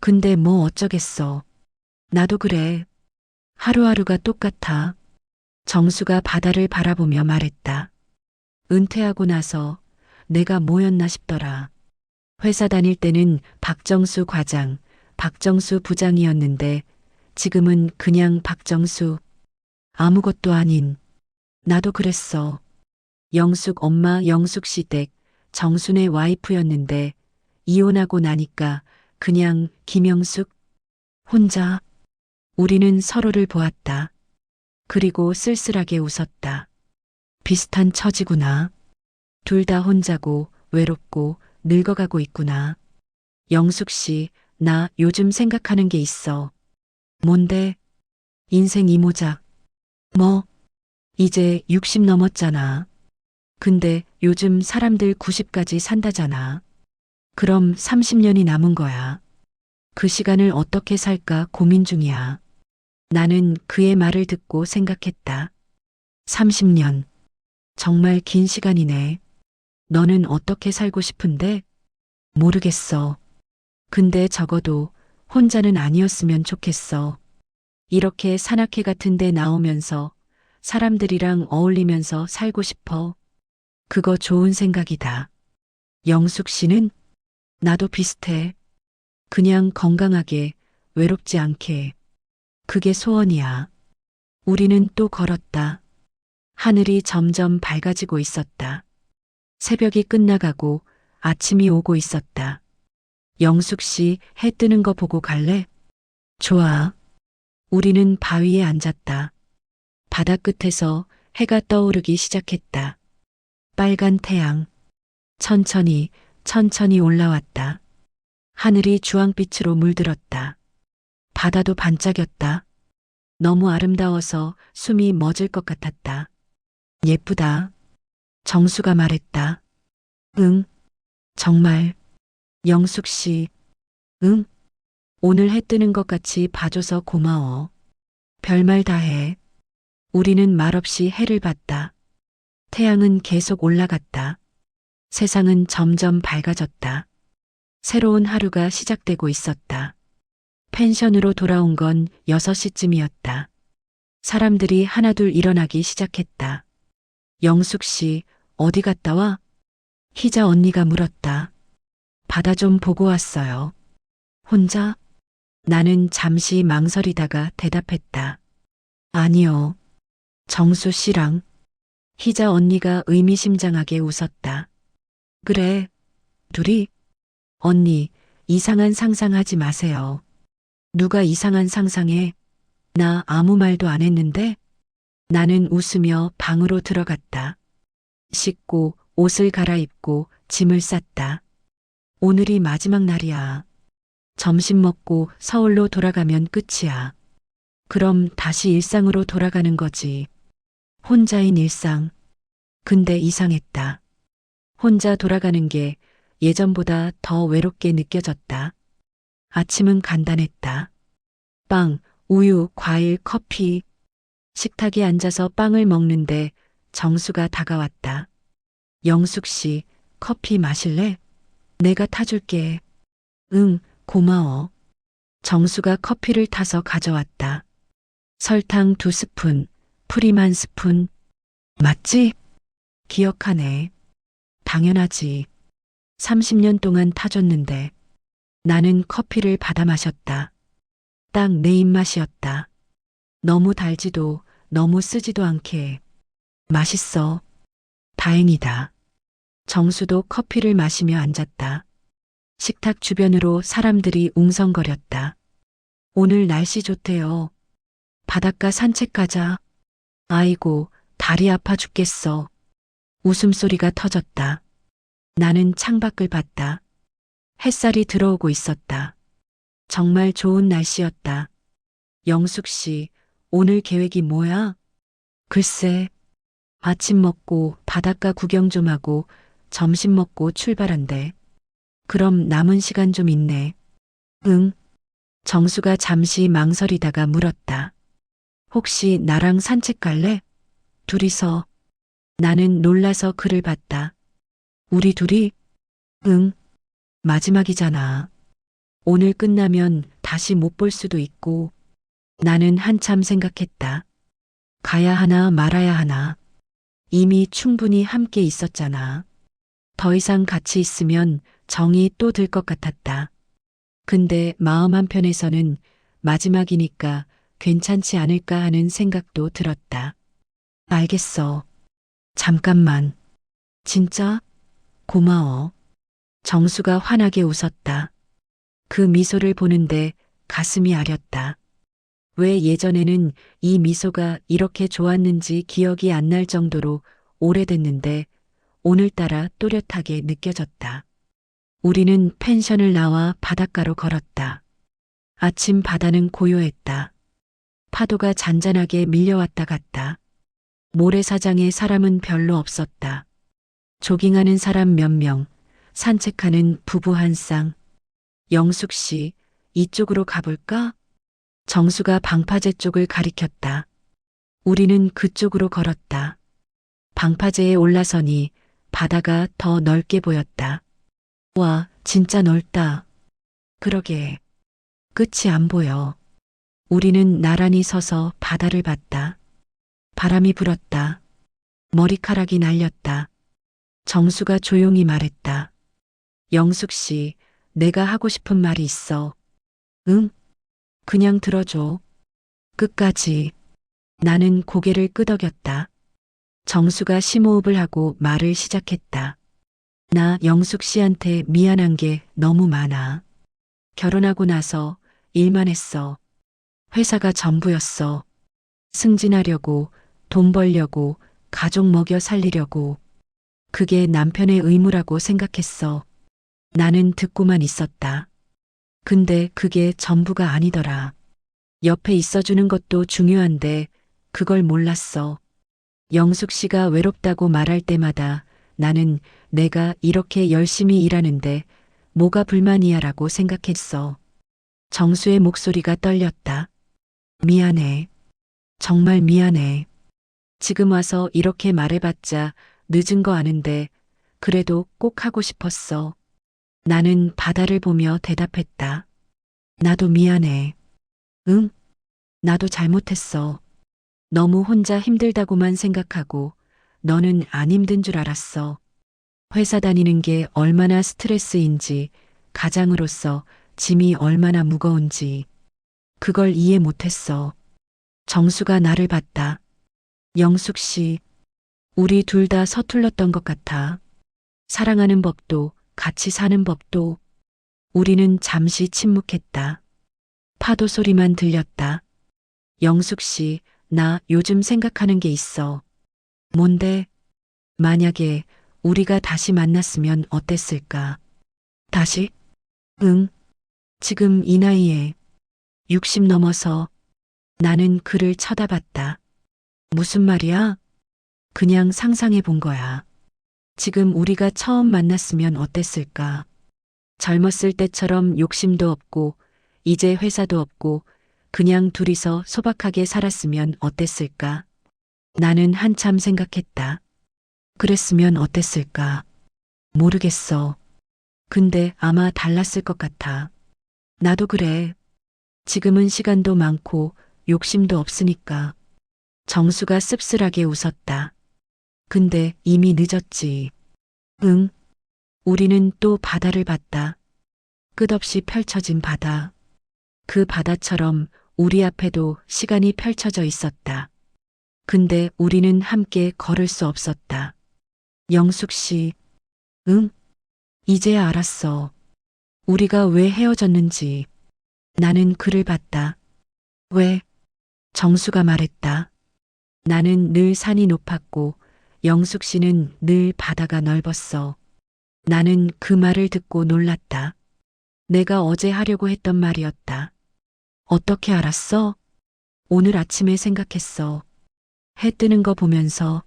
근데 뭐 어쩌겠어. 나도 그래. 하루하루가 똑같아. 정수가 바다를 바라보며 말했다. 은퇴하고 나서 내가 뭐였나 싶더라. 회사 다닐 때는 박정수 과장, 박정수 부장이었는데 지금은 그냥 박정수. 아무것도 아닌. 나도 그랬어. 영숙 엄마 영숙 씨 댁 정순의 와이프였는데 이혼하고 나니까 그냥 김영숙. 혼자. 우리는 서로를 보았다. 그리고 쓸쓸하게 웃었다. 비슷한 처지구나. 둘 다 혼자고 외롭고 늙어가고 있구나. 영숙 씨, 나 요즘 생각하는 게 있어. 뭔데? 인생 이모작. 뭐? 이제 60 넘었잖아. 근데 요즘 사람들 90까지 산다잖아. 그럼 30년이 남은 거야. 그 시간을 어떻게 살까 고민 중이야. 나는 그의 말을 듣고 생각했다. 30년. 정말 긴 시간이네. 너는 어떻게 살고 싶은데? 모르겠어. 근데 적어도 혼자는 아니었으면 좋겠어. 이렇게 산악회 같은 데 나오면서 사람들이랑 어울리면서 살고 싶어. 그거 좋은 생각이다. 영숙 씨는? 나도 비슷해. 그냥 건강하게, 외롭지 않게. 그게 소원이야. 우리는 또 걸었다. 하늘이 점점 밝아지고 있었다. 새벽이 끝나가고 아침이 오고 있었다. 영숙 씨, 해 뜨는 거 보고 갈래? 좋아. 우리는 바위에 앉았다. 바다 끝에서 해가 떠오르기 시작했다. 빨간 태양. 천천히, 천천히 올라왔다. 하늘이 주황빛으로 물들었다. 바다도 반짝였다. 너무 아름다워서 숨이 멎을 것 같았다. 예쁘다. 정수가 말했다. 응, 정말. 영숙 씨, 응? 오늘 해 뜨는 것 같이 봐줘서 고마워. 별말 다 해. 우리는 말없이 해를 봤다. 태양은 계속 올라갔다. 세상은 점점 밝아졌다. 새로운 하루가 시작되고 있었다. 펜션으로 돌아온 건 6시쯤이었다. 사람들이 하나둘 일어나기 시작했다. 영숙 씨, 어디 갔다 와? 희자 언니가 물었다. 바다 좀 보고 왔어요. 혼자? 나는 잠시 망설이다가 대답했다. 아니요. 정수 씨랑. 희자 언니가 의미심장하게 웃었다. 그래, 둘이? 언니, 이상한 상상하지 마세요. 누가 이상한 상상해? 나 아무 말도 안 했는데? 나는 웃으며 방으로 들어갔다. 씻고 옷을 갈아입고 짐을 쌌다. 오늘이 마지막 날이야. 점심 먹고 서울로 돌아가면 끝이야. 그럼 다시 일상으로 돌아가는 거지. 혼자인 일상. 근데 이상했다. 혼자 돌아가는 게 예전보다 더 외롭게 느껴졌다. 아침은 간단했다. 빵, 우유, 과일, 커피. 식탁에 앉아서 빵을 먹는데 정수가 다가왔다. 영숙 씨, 커피 마실래? 내가 타줄게. 응, 고마워. 정수가 커피를 타서 가져왔다. 설탕 2스푼, 프림 1스푼. 맞지? 기억하네. 당연하지. 30년 동안 타줬는데. 나는 커피를 받아 마셨다. 딱 내 입맛이었다. 너무 달지도 너무 쓰지도 않게. 맛있어. 다행이다. 정수도 커피를 마시며 앉았다. 식탁 주변으로 사람들이 웅성거렸다. 오늘 날씨 좋대요. 바닷가 산책 가자. 아이고, 다리 아파 죽겠어. 웃음소리가 터졌다. 나는 창밖을 봤다. 햇살이 들어오고 있었다. 정말 좋은 날씨였다. 영숙 씨, 오늘 계획이 뭐야? 글쎄, 아침 먹고 바닷가 구경 좀 하고 점심 먹고 출발한대. 그럼 남은 시간 좀 있네. 응. 정수가 잠시 망설이다가 물었다. 혹시 나랑 산책 갈래? 둘이서. 나는 놀라서 그를 봤다. 우리 둘이? 응. 마지막이잖아. 오늘 끝나면 다시 못 볼 수도 있고. 나는 한참 생각했다. 가야 하나 말아야 하나. 이미 충분히 함께 있었잖아. 더 이상 같이 있으면 정이 또 들 것 같았다. 근데 마음 한편에서는 마지막이니까 괜찮지 않을까 하는 생각도 들었다. 알겠어. 잠깐만. 진짜? 고마워. 정수가 환하게 웃었다. 그 미소를 보는데 가슴이 아렸다. 왜 예전에는 이 미소가 이렇게 좋았는지 기억이 안 날 정도로 오래됐는데 오늘따라 또렷하게 느껴졌다. 우리는 펜션을 나와 바닷가로 걸었다. 아침 바다는 고요했다. 파도가 잔잔하게 밀려왔다 갔다. 모래사장에 사람은 별로 없었다. 조깅하는 사람 몇 명, 산책하는 부부 한 쌍. 영숙 씨, 이쪽으로 가볼까? 정수가 방파제 쪽을 가리켰다. 우리는 그쪽으로 걸었다. 방파제에 올라서니 바다가 더 넓게 보였다. 와, 진짜 넓다. 그러게. 끝이 안 보여. 우리는 나란히 서서 바다를 봤다. 바람이 불었다. 머리카락이 날렸다. 정수가 조용히 말했다. 영숙 씨, 내가 하고 싶은 말이 있어. 응? 그냥 들어줘. 끝까지. 나는 고개를 끄덕였다. 정수가 심호흡을 하고 말을 시작했다. 나 영숙 씨한테 미안한 게 너무 많아. 결혼하고 나서 일만 했어. 회사가 전부였어. 승진하려고, 돈 벌려고, 가족 먹여 살리려고. 그게 남편의 의무라고 생각했어. 나는 듣고만 있었다. 근데 그게 전부가 아니더라. 옆에 있어주는 것도 중요한데 그걸 몰랐어. 영숙 씨가 외롭다고 말할 때마다 나는 내가 이렇게 열심히 일하는데 뭐가 불만이야라고 생각했어. 정수의 목소리가 떨렸다. 미안해. 정말 미안해. 지금 와서 이렇게 말해봤자 늦은 거 아는데 그래도 꼭 하고 싶었어. 나는 바다를 보며 대답했다. 나도 미안해. 응? 나도 잘못했어. 너무 혼자 힘들다고만 생각하고 너는 안 힘든 줄 알았어. 회사 다니는 게 얼마나 스트레스인지, 가장으로서 짐이 얼마나 무거운지. 그걸 이해 못했어. 정수가 나를 봤다. 영숙 씨, 우리 둘 다 서툴렀던 것 같아. 사랑하는 법도, 같이 사는 법도. 우리는 잠시 침묵했다. 파도 소리만 들렸다. 영숙 씨, 나 요즘 생각하는 게 있어. 뭔데? 만약에 우리가 다시 만났으면 어땠을까? 다시? 응. 지금 이 나이에 60 넘어서. 나는 그를 쳐다봤다. 무슨 말이야? 그냥 상상해 본 거야. 지금 우리가 처음 만났으면 어땠을까? 젊었을 때처럼 욕심도 없고 이제 회사도 없고 그냥 둘이서 소박하게 살았으면 어땠을까? 나는 한참 생각했다. 그랬으면 어땠을까? 모르겠어. 근데 아마 달랐을 것 같아. 나도 그래. 지금은 시간도 많고 욕심도 없으니까. 정수가 씁쓸하게 웃었다. 근데 이미 늦었지. 응. 우리는 또 바다를 봤다. 끝없이 펼쳐진 바다. 그 바다처럼 우리 앞에도 시간이 펼쳐져 있었다. 근데 우리는 함께 걸을 수 없었다. 영숙 씨, 응? 이제야 알았어. 우리가 왜 헤어졌는지. 나는 그를 봤다. 왜? 정수가 말했다. 나는 늘 산이 높았고 영숙 씨는 늘 바다가 넓었어. 나는 그 말을 듣고 놀랐다. 내가 어제 하려고 했던 말이었다. 어떻게 알았어? 오늘 아침에 생각했어. 해 뜨는 거 보면서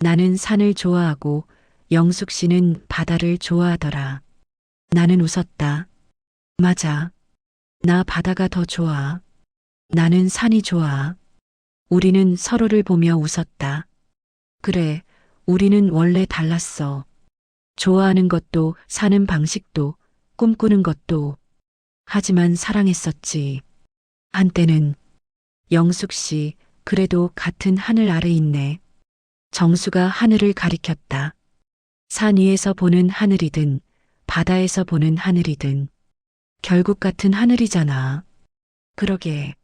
나는 산을 좋아하고 영숙 씨는 바다를 좋아하더라. 나는 웃었다. 맞아. 나 바다가 더 좋아. 나는 산이 좋아. 우리는 서로를 보며 웃었다. 그래, 우리는 원래 달랐어. 좋아하는 것도, 사는 방식도, 꿈꾸는 것도. 하지만 사랑했었지. 한때는. 영숙 씨, 그래도 같은 하늘 아래 있네. 정수가 하늘을 가리켰다. 산 위에서 보는 하늘이든, 바다에서 보는 하늘이든, 결국 같은 하늘이잖아. 그러게.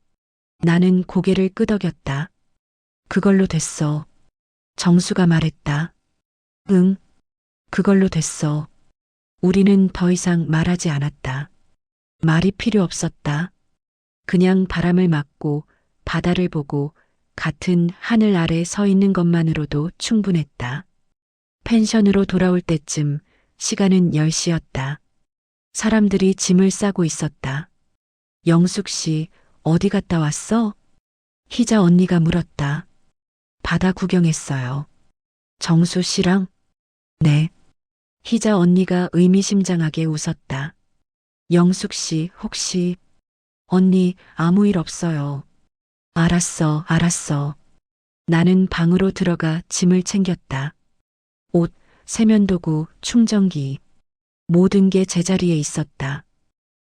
나는 고개를 끄덕였다. 그걸로 됐어. 정수가 말했다. 응, 그걸로 됐어. 우리는 더 이상 말하지 않았다. 말이 필요 없었다. 그냥 바람을 맞고 바다를 보고 같은 하늘 아래 서 있는 것만으로도 충분했다. 펜션으로 돌아올 때쯤 시간은 10시였다. 사람들이 짐을 싸고 있었다. 영숙 씨, 어디 갔다 왔어? 희자 언니가 물었다. 바다 구경했어요. 정수 씨랑? 네. 희자 언니가 의미심장하게 웃었다. 영숙 씨, 혹시? 언니, 아무 일 없어요. 알았어, 알았어. 나는 방으로 들어가 짐을 챙겼다. 옷, 세면도구, 충전기. 모든 게 제자리에 있었다.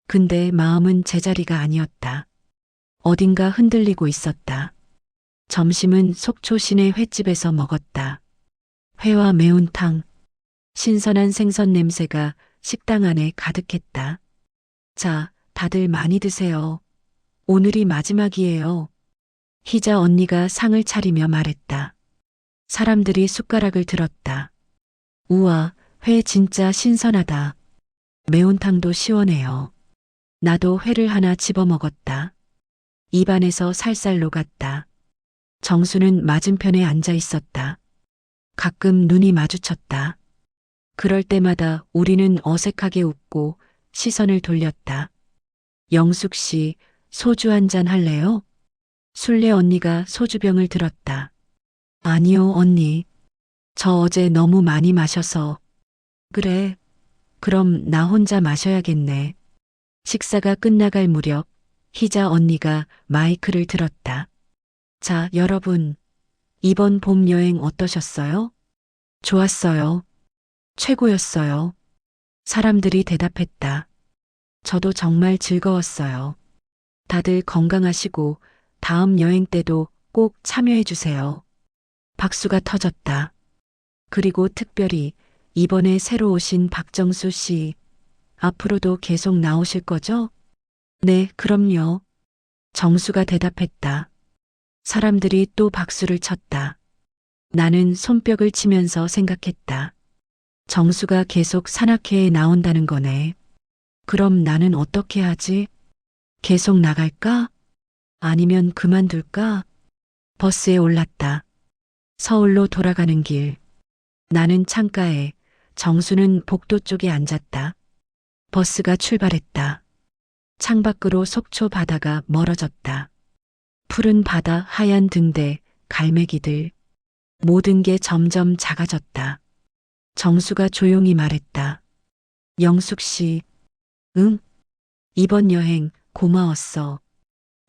근데 마음은 제자리가 아니었다. 어딘가 흔들리고 있었다. 점심은 속초 시내 횟집에서 먹었다. 회와 매운탕, 신선한 생선 냄새가 식당 안에 가득했다. 자, 다들 많이 드세요. 오늘이 마지막이에요. 희자 언니가 상을 차리며 말했다. 사람들이 숟가락을 들었다. 우와, 회 진짜 신선하다. 매운탕도 시원해요. 나도 회를 하나 집어 먹었다. 입안에서 살살 녹았다. 정수는 맞은편에 앉아 있었다. 가끔 눈이 마주쳤다. 그럴 때마다 우리는 어색하게 웃고 시선을 돌렸다. 영숙 씨, 소주 한 잔 할래요? 술래 언니가 소주병을 들었다. 아니요, 언니. 저 어제 너무 많이 마셔서. 그래. 그럼 나 혼자 마셔야겠네. 식사가 끝나갈 무렵 희자 언니가 마이크를 들었다. 자, 여러분. 이번 봄 여행 어떠셨어요? 좋았어요. 최고였어요. 사람들이 대답했다. 저도 정말 즐거웠어요. 다들 건강하시고 다음 여행 때도 꼭 참여해 주세요. 박수가 터졌다. 그리고 특별히 이번에 새로 오신 박정수 씨, 앞으로도 계속 나오실 거죠? 네, 그럼요. 정수가 대답했다. 사람들이 또 박수를 쳤다. 나는 손뼉을 치면서 생각했다. 정수가 계속 산악회에 나온다는 거네. 그럼 나는 어떻게 하지? 계속 나갈까? 아니면 그만둘까? 버스에 올랐다. 서울로 돌아가는 길. 나는 창가에, 정수는 복도 쪽에 앉았다. 버스가 출발했다. 창밖으로 속초 바다가 멀어졌다. 푸른 바다, 하얀 등대, 갈매기들. 모든 게 점점 작아졌다. 정수가 조용히 말했다. 영숙 씨, 응? 이번 여행 고마웠어.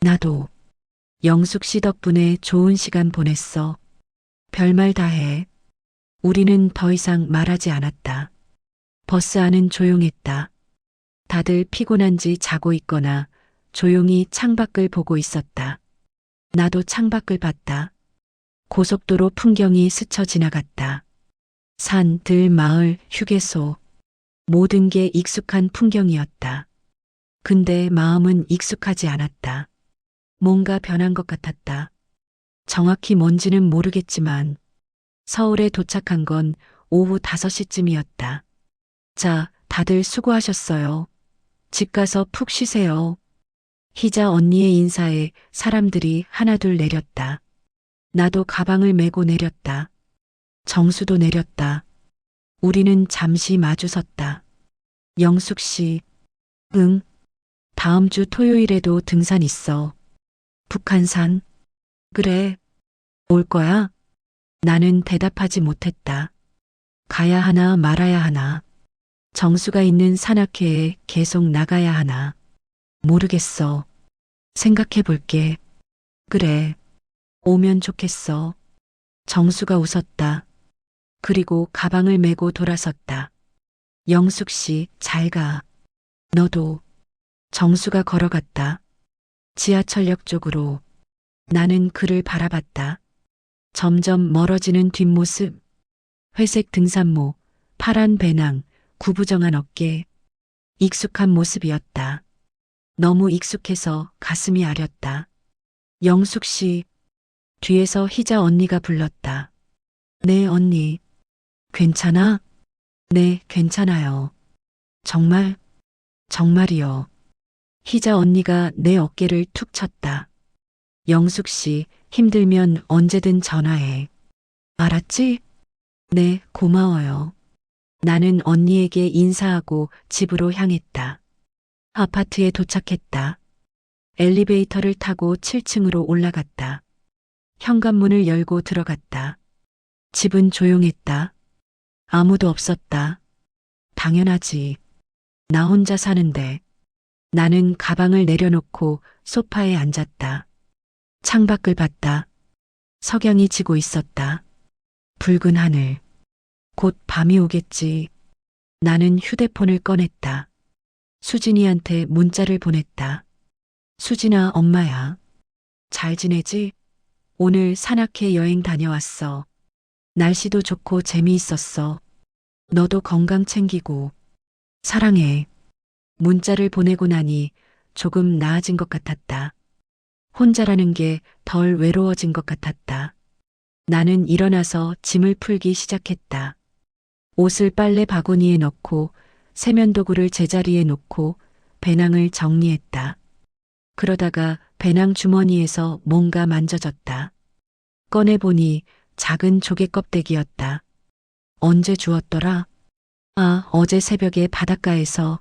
나도. 영숙 씨 덕분에 좋은 시간 보냈어. 별말 다 해. 우리는 더 이상 말하지 않았다. 버스 안은 조용했다. 다들 피곤한지 자고 있거나 조용히 창밖을 보고 있었다. 나도 창밖을 봤다. 고속도로 풍경이 스쳐 지나갔다. 산, 들, 마을, 휴게소. 모든 게 익숙한 풍경이었다. 근데 마음은 익숙하지 않았다. 뭔가 변한 것 같았다. 정확히 뭔지는 모르겠지만 서울에 도착한 건 오후 5시쯤이었다. 자, 다들 수고하셨어요. 집 가서 푹 쉬세요. 희자 언니의 인사에 사람들이 하나둘 내렸다. 나도 가방을 메고 내렸다. 정수도 내렸다. 우리는 잠시 마주섰다. 영숙 씨, 응. 다음 주 토요일에도 등산 있어. 북한산. 그래. 올 거야? 나는 대답하지 못했다. 가야 하나 말아야 하나. 정수가 있는 산악회에 계속 나가야 하나. 모르겠어. 생각해 볼게. 그래. 오면 좋겠어. 정수가 웃었다. 그리고 가방을 메고 돌아섰다. 영숙 씨, 잘 가. 너도. 정수가 걸어갔다. 지하철역 쪽으로. 나는 그를 바라봤다. 점점 멀어지는 뒷모습. 회색 등산모, 파란 배낭, 구부정한 어깨. 익숙한 모습이었다. 너무 익숙해서 가슴이 아렸다. 영숙 씨, 뒤에서 희자 언니가 불렀다. 네, 언니. 괜찮아? 네, 괜찮아요. 정말? 정말이요. 희자 언니가 내 어깨를 툭 쳤다. 영숙 씨, 힘들면 언제든 전화해. 알았지? 네, 고마워요. 나는 언니에게 인사하고 집으로 향했다. 아파트에 도착했다. 엘리베이터를 타고 7층으로 올라갔다. 현관문을 열고 들어갔다. 집은 조용했다. 아무도 없었다. 당연하지. 나 혼자 사는데. 나는 가방을 내려놓고 소파에 앉았다. 창밖을 봤다. 석양이 지고 있었다. 붉은 하늘. 곧 밤이 오겠지. 나는 휴대폰을 꺼냈다. 수진이한테 문자를 보냈다. 수진아, 엄마야. 잘 지내지? 오늘 산악회 여행 다녀왔어. 날씨도 좋고 재미있었어. 너도 건강 챙기고. 사랑해. 문자를 보내고 나니 조금 나아진 것 같았다. 혼자라는 게 덜 외로워진 것 같았다. 나는 일어나서 짐을 풀기 시작했다. 옷을 빨래 바구니에 넣고 세면도구를 제자리에 놓고 배낭을 정리했다. 그러다가 배낭 주머니에서 뭔가 만져졌다. 꺼내보니 작은 조개 껍데기였다. 언제 주웠더라? 아, 어제 새벽에 바닷가에서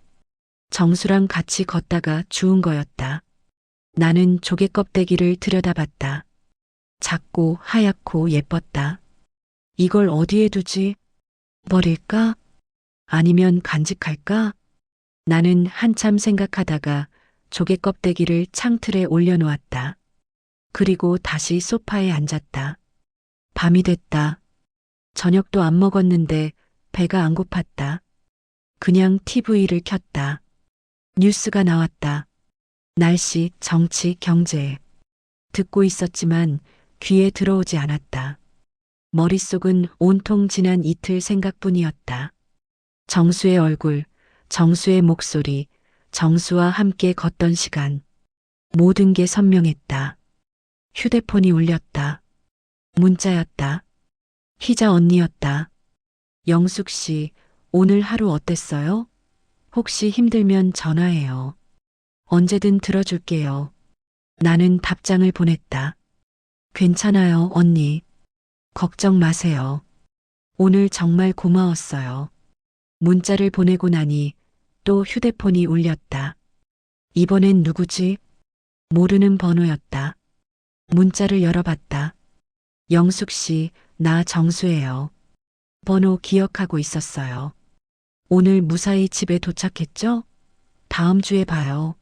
정수랑 같이 걷다가 주운 거였다. 나는 조개 껍데기를 들여다봤다. 작고 하얗고 예뻤다. 이걸 어디에 두지? 버릴까? 아니면 간직할까? 나는 한참 생각하다가 조개 껍데기를 창틀에 올려놓았다. 그리고 다시 소파에 앉았다. 밤이 됐다. 저녁도 안 먹었는데 배가 안 고팠다. 그냥 TV를 켰다. 뉴스가 나왔다. 날씨, 정치, 경제. 듣고 있었지만 귀에 들어오지 않았다. 머릿속은 온통 지난 이틀 생각뿐이었다. 정수의 얼굴, 정수의 목소리, 정수와 함께 걷던 시간. 모든 게 선명했다. 휴대폰이 울렸다. 문자였다. 희자 언니였다. 영숙 씨, 오늘 하루 어땠어요? 혹시 힘들면 전화해요. 언제든 들어줄게요. 나는 답장을 보냈다. 괜찮아요, 언니. 걱정 마세요. 오늘 정말 고마웠어요. 문자를 보내고 나니 또 휴대폰이 울렸다. 이번엔 누구지? 모르는 번호였다. 문자를 열어봤다. 영숙 씨, 나 정수예요. 번호 기억하고 있었어요. 오늘 무사히 집에 도착했죠? 다음 주에 봐요.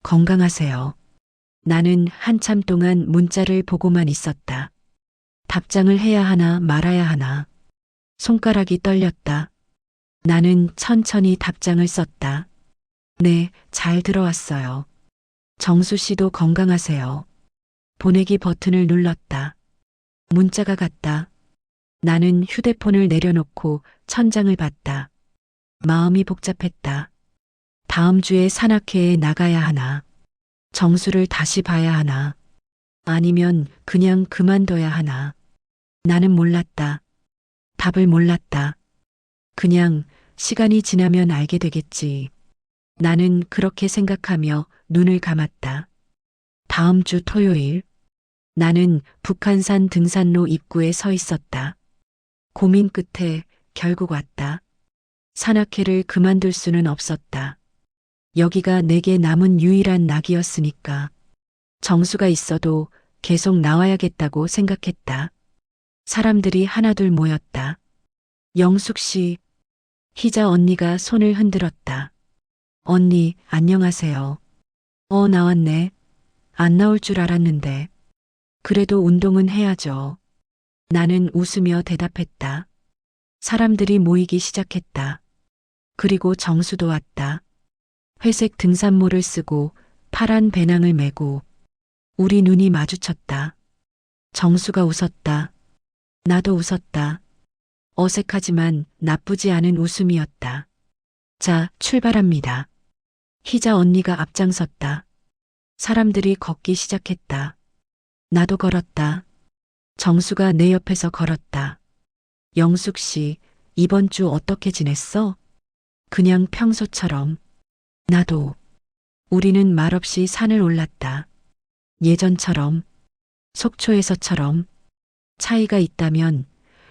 건강하세요. 나는 한참 동안 문자를 보고만 있었다. 답장을 해야 하나 말아야 하나. 손가락이 떨렸다. 나는 천천히 답장을 썼다. 네, 잘 들어왔어요. 정수 씨도 건강하세요. 보내기 버튼을 눌렀다. 문자가 갔다. 나는 휴대폰을 내려놓고 천장을 봤다. 마음이 복잡했다. 다음 주에 산악회에 나가야 하나. 정수를 다시 봐야 하나. 아니면 그냥 그만둬야 하나. 나는 몰랐다. 답을 몰랐다. 그냥 시간이 지나면 알게 되겠지. 나는 그렇게 생각하며 눈을 감았다. 다음 주 토요일, 나는 북한산 등산로 입구에 서 있었다. 고민 끝에 결국 왔다. 산악회를 그만둘 수는 없었다. 여기가 내게 남은 유일한 낙이었으니까. 정수가 있어도 계속 나와야겠다고 생각했다. 사람들이 하나둘 모였다. 영숙 씨, 희자 언니가 손을 흔들었다. 언니, 안녕하세요. 나왔네. 안 나올 줄 알았는데. 그래도 운동은 해야죠. 나는 웃으며 대답했다. 사람들이 모이기 시작했다. 그리고 정수도 왔다. 회색 등산모를 쓰고 파란 배낭을 메고. 우리 눈이 마주쳤다. 정수가 웃었다. 나도 웃었다. 어색하지만 나쁘지 않은 웃음이었다. 자, 출발합니다. 희자 언니가 앞장섰다. 사람들이 걷기 시작했다. 나도 걸었다. 정수가 내 옆에서 걸었다. 영숙 씨, 이번 주 어떻게 지냈어? 그냥 평소처럼. 나도. 우리는 말없이 산을 올랐다. 예전처럼, 속초에서처럼. 차이가 있다면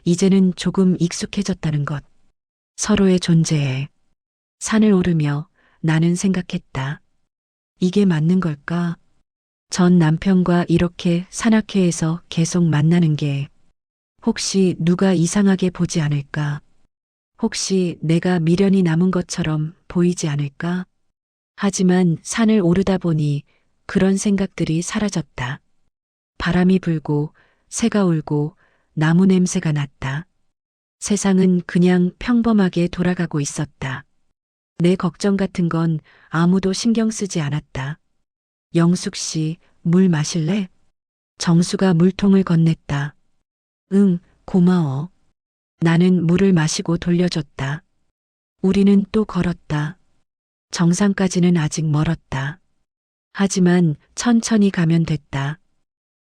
이제는 조금 익숙해졌다는 것. 서로의 존재에. 산을 오르며 나는 생각했다. 이게 맞는 걸까? 전 남편과 이렇게 산악회에서 계속 만나는 게 혹시 누가 이상하게 보지 않을까? 혹시 내가 미련이 남은 것처럼 보이지 않을까? 하지만 산을 오르다 보니 그런 생각들이 사라졌다. 바람이 불고 새가 울고 나무 냄새가 났다. 세상은 그냥 평범하게 돌아가고 있었다. 내 걱정 같은 건 아무도 신경 쓰지 않았다. 영숙 씨, 물 마실래? 정수가 물통을 건넸다. 응, 고마워. 나는 물을 마시고 돌려줬다. 우리는 또 걸었다. 정상까지는 아직 멀었다. 하지만 천천히 가면 됐다.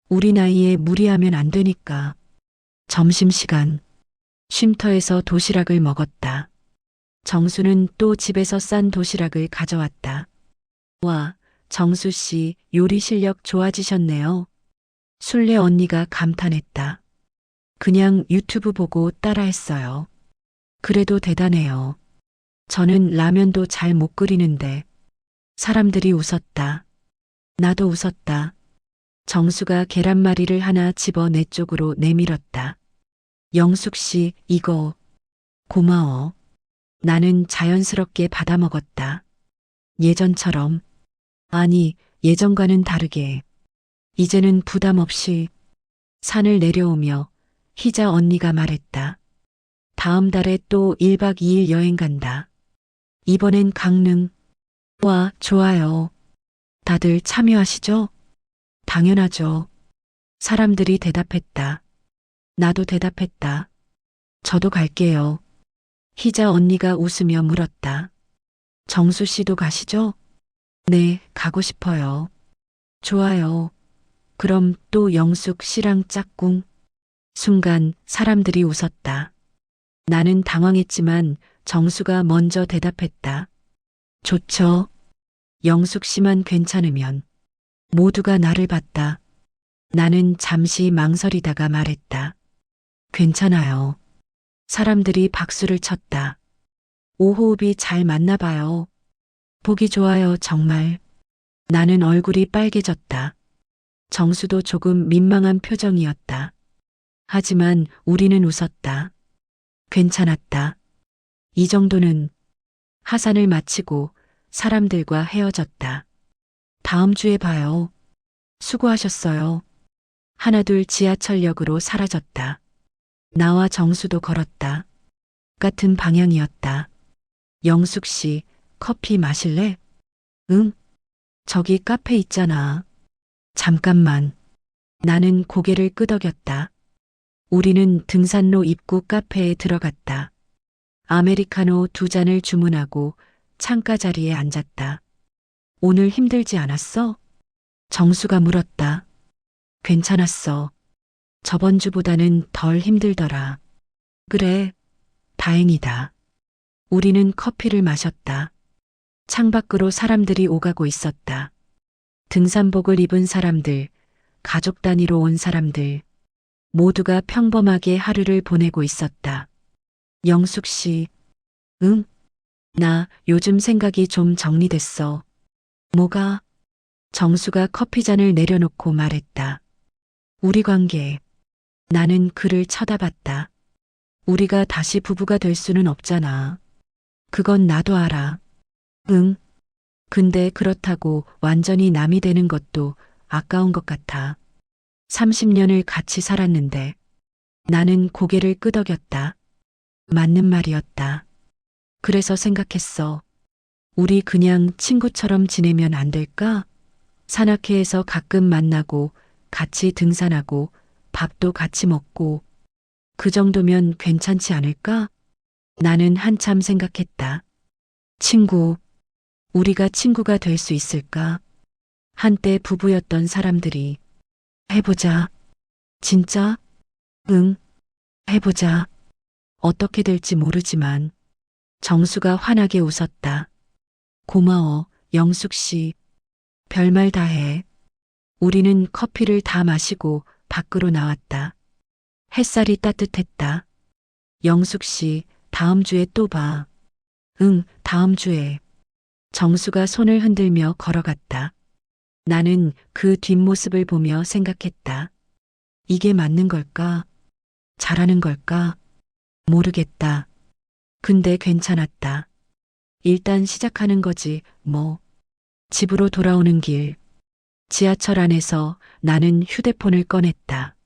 우리 나이에 무리하면 안 되니까. 점심시간. 쉼터에서 도시락을 먹었다. 정수는 또 집에서 싼 도시락을 가져왔다. 와, 정수 씨 요리 실력 좋아지셨네요. 술래 언니가 감탄했다. 그냥 유튜브 보고 따라했어요. 그래도 대단해요. 저는 라면도 잘 못 끓이는데. 사람들이 웃었다. 나도 웃었다. 정수가 계란말이를 하나 집어 내 쪽으로 내밀었다. 영숙 씨, 이거. 고마워. 나는 자연스럽게 받아 먹었다. 예전처럼. 아니, 예전과는 다르게. 이제는 부담 없이. 산을 내려오며 희자 언니가 말했다. 다음 달에 또 1박 2일 여행 간다. 이번엔 강릉. 와, 좋아요. 다들 참여하시죠? 당연하죠. 사람들이 대답했다. 나도 대답했다. 저도 갈게요. 희자 언니가 웃으며 물었다. 정수 씨도 가시죠? 네, 가고 싶어요. 좋아요. 그럼 또 영숙 씨랑 짝꿍. 순간 사람들이 웃었다. 나는 당황했지만 정수가 먼저 대답했다. 좋죠. 영숙 씨만 괜찮으면. 모두가 나를 봤다. 나는 잠시 망설이다가 말했다. 괜찮아요. 사람들이 박수를 쳤다. 오호흡이 잘 맞나 봐요. 보기 좋아요, 정말. 나는 얼굴이 빨개졌다. 정수도 조금 민망한 표정이었다. 하지만 우리는 웃었다. 괜찮았다. 이 정도는. 하산을 마치고 사람들과 헤어졌다. 다음 주에 봐요. 수고하셨어요. 하나둘 지하철역으로 사라졌다. 나와 정수도 걸었다. 같은 방향이었다. 영숙 씨, 커피 마실래? 응. 저기 카페 있잖아. 잠깐만. 나는 고개를 끄덕였다. 우리는 등산로 입구 카페에 들어갔다. 아메리카노 2잔을 주문하고 창가 자리에 앉았다. 오늘 힘들지 않았어? 정수가 물었다. 괜찮았어. 저번 주보다는 덜 힘들더라. 그래, 다행이다. 우리는 커피를 마셨다. 창밖으로 사람들이 오가고 있었다. 등산복을 입은 사람들, 가족 단위로 온 사람들, 모두가 평범하게 하루를 보내고 있었다. 영숙 씨, 응? 나 요즘 생각이 좀 정리됐어. 뭐가? 정수가 커피잔을 내려놓고 말했다. 우리 관계. 나는 그를 쳐다봤다. 우리가 다시 부부가 될 수는 없잖아. 그건 나도 알아. 응. 근데 그렇다고 완전히 남이 되는 것도 아까운 것 같아. 30년을 같이 살았는데 나는 고개를 끄덕였다. 맞는 말이었다. 그래서 생각했어. 우리 그냥 친구처럼 지내면 안 될까? 산악회에서 가끔 만나고 같이 등산하고 밥도 같이 먹고 그 정도면 괜찮지 않을까? 나는 한참 생각했다. 친구, 우리가 친구가 될 수 있을까? 한때 부부였던 사람들이 해보자. 진짜? 응, 해보자. 어떻게 될지 모르지만 정수가 환하게 웃었다. 고마워, 영숙 씨. 별말 다 해. 우리는 커피를 다 마시고 밖으로 나왔다. 햇살이 따뜻했다. 영숙 씨, 다음 주에 또 봐. 응, 다음 주에. 정수가 손을 흔들며 걸어갔다. 나는 그 뒷모습을 보며 생각했다. 이게 맞는 걸까? 잘하는 걸까? 모르겠다. 근데 괜찮았다. 일단 시작하는 거지, 뭐. 집으로 돌아오는 길. 지하철 안에서 나는 휴대폰을 꺼냈다.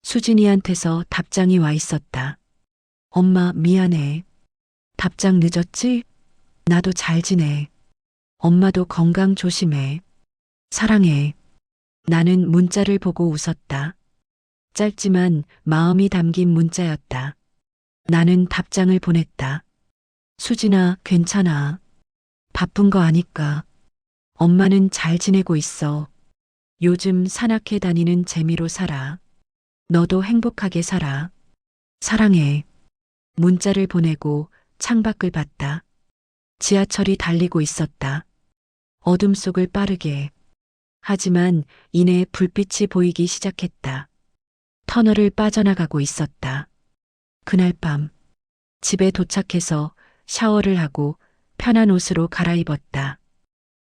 수진이한테서 답장이 와 있었다. 엄마, 미안해. 답장 늦었지? 나도 잘 지내. 엄마도 건강 조심해. 사랑해. 나는 문자를 보고 웃었다. 짧지만 마음이 담긴 문자였다. 나는 답장을 보냈다. 수진아, 괜찮아. 바쁜 거 아니까. 엄마는 잘 지내고 있어. 요즘 산악회 다니는 재미로 살아. 너도 행복하게 살아. 사랑해. 문자를 보내고 창밖을 봤다. 지하철이 달리고 있었다. 어둠 속을 빠르게. 하지만 이내 불빛이 보이기 시작했다. 터널을 빠져나가고 있었다. 그날 밤 집에 도착해서 샤워를 하고 편한 옷으로 갈아입었다.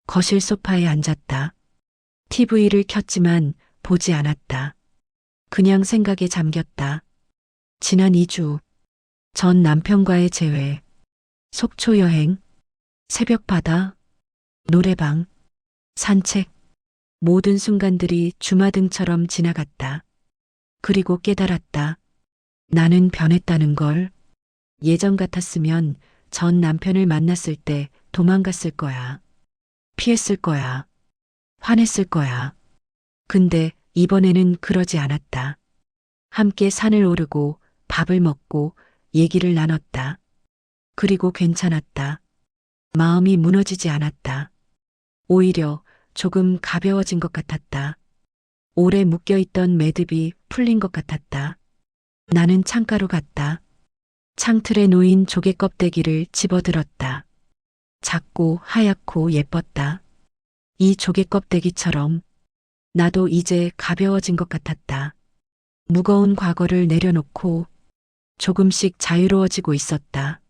거실 소파에 앉았다. TV를 켰지만 보지 않았다. 그냥 생각에 잠겼다. 지난 2주 전 남편과의 재회, 속초 여행, 새벽 바다, 노래방, 산책, 모든 순간들이 주마등처럼 지나갔다. 그리고 깨달았다. 나는 변했다는 걸. 예전 같았으면 전 남편을 만났을 때 도망갔을 거야. 피했을 거야. 화냈을 거야. 근데 이번에는 그러지 않았다. 함께 산을 오르고 밥을 먹고 얘기를 나눴다. 그리고 괜찮았다. 마음이 무너지지 않았다. 오히려 조금 가벼워진 것 같았다. 오래 묶여있던 매듭이 풀린 것 같았다. 나는 창가로 갔다. 창틀에 놓인 조개 껍데기를 집어들었다. 작고 하얗고 예뻤다. 이 조개 껍데기처럼 나도 이제 가벼워진 것 같았다. 무거운 과거를 내려놓고 조금씩 자유로워지고 있었다.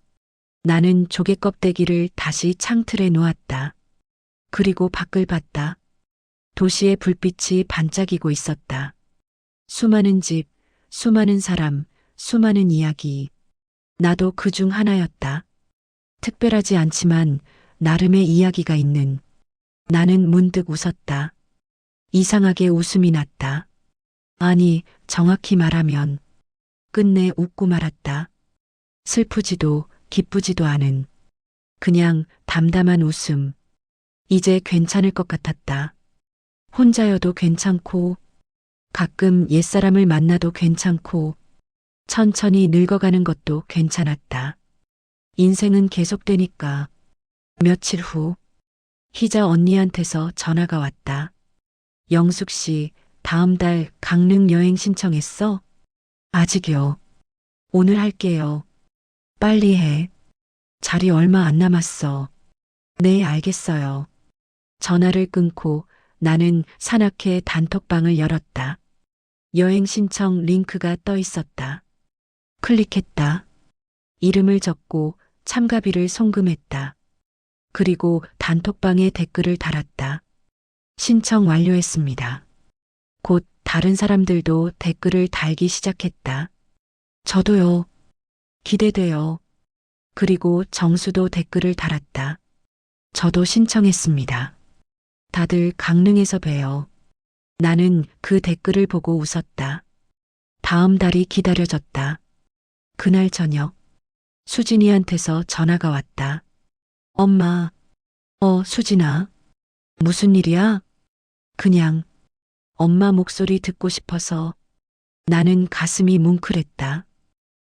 나는 조개 껍데기를 다시 창틀에 놓았다. 그리고 밖을 봤다. 도시의 불빛이 반짝이고 있었다. 수많은 집, 수많은 사람, 수많은 이야기. 나도 그 중 하나였다. 특별하지 않지만 나름의 이야기가 있는. 나는 문득 웃었다. 이상하게 웃음이 났다. 아니, 정확히 말하면 끝내 웃고 말았다. 슬프지도 기쁘지도 않은 그냥 담담한 웃음. 이제 괜찮을 것 같았다. 혼자여도 괜찮고 가끔 옛사람을 만나도 괜찮고 천천히 늙어가는 것도 괜찮았다. 인생은 계속되니까. 며칠 후 희자 언니한테서 전화가 왔다. 영숙 씨, 다음 달 강릉 여행 신청했어? 아직요. 오늘 할게요. 빨리 해. 자리 얼마 안 남았어. 네, 알겠어요. 전화를 끊고 나는 산악회 단톡방을 열었다. 여행 신청 링크가 떠 있었다. 클릭했다. 이름을 적고 참가비를 송금했다. 그리고 단톡방에 댓글을 달았다. 신청 완료했습니다. 곧 다른 사람들도 댓글을 달기 시작했다. 저도요. 기대돼요. 그리고 정수도 댓글을 달았다. 저도 신청했습니다. 다들 강릉에서 봬요. 나는 그 댓글을 보고 웃었다. 다음 달이 기다려졌다. 그날 저녁, 수진이한테서 전화가 왔다. 엄마, 수진아. 무슨 일이야? 그냥 엄마 목소리 듣고 싶어서. 나는 가슴이 뭉클했다.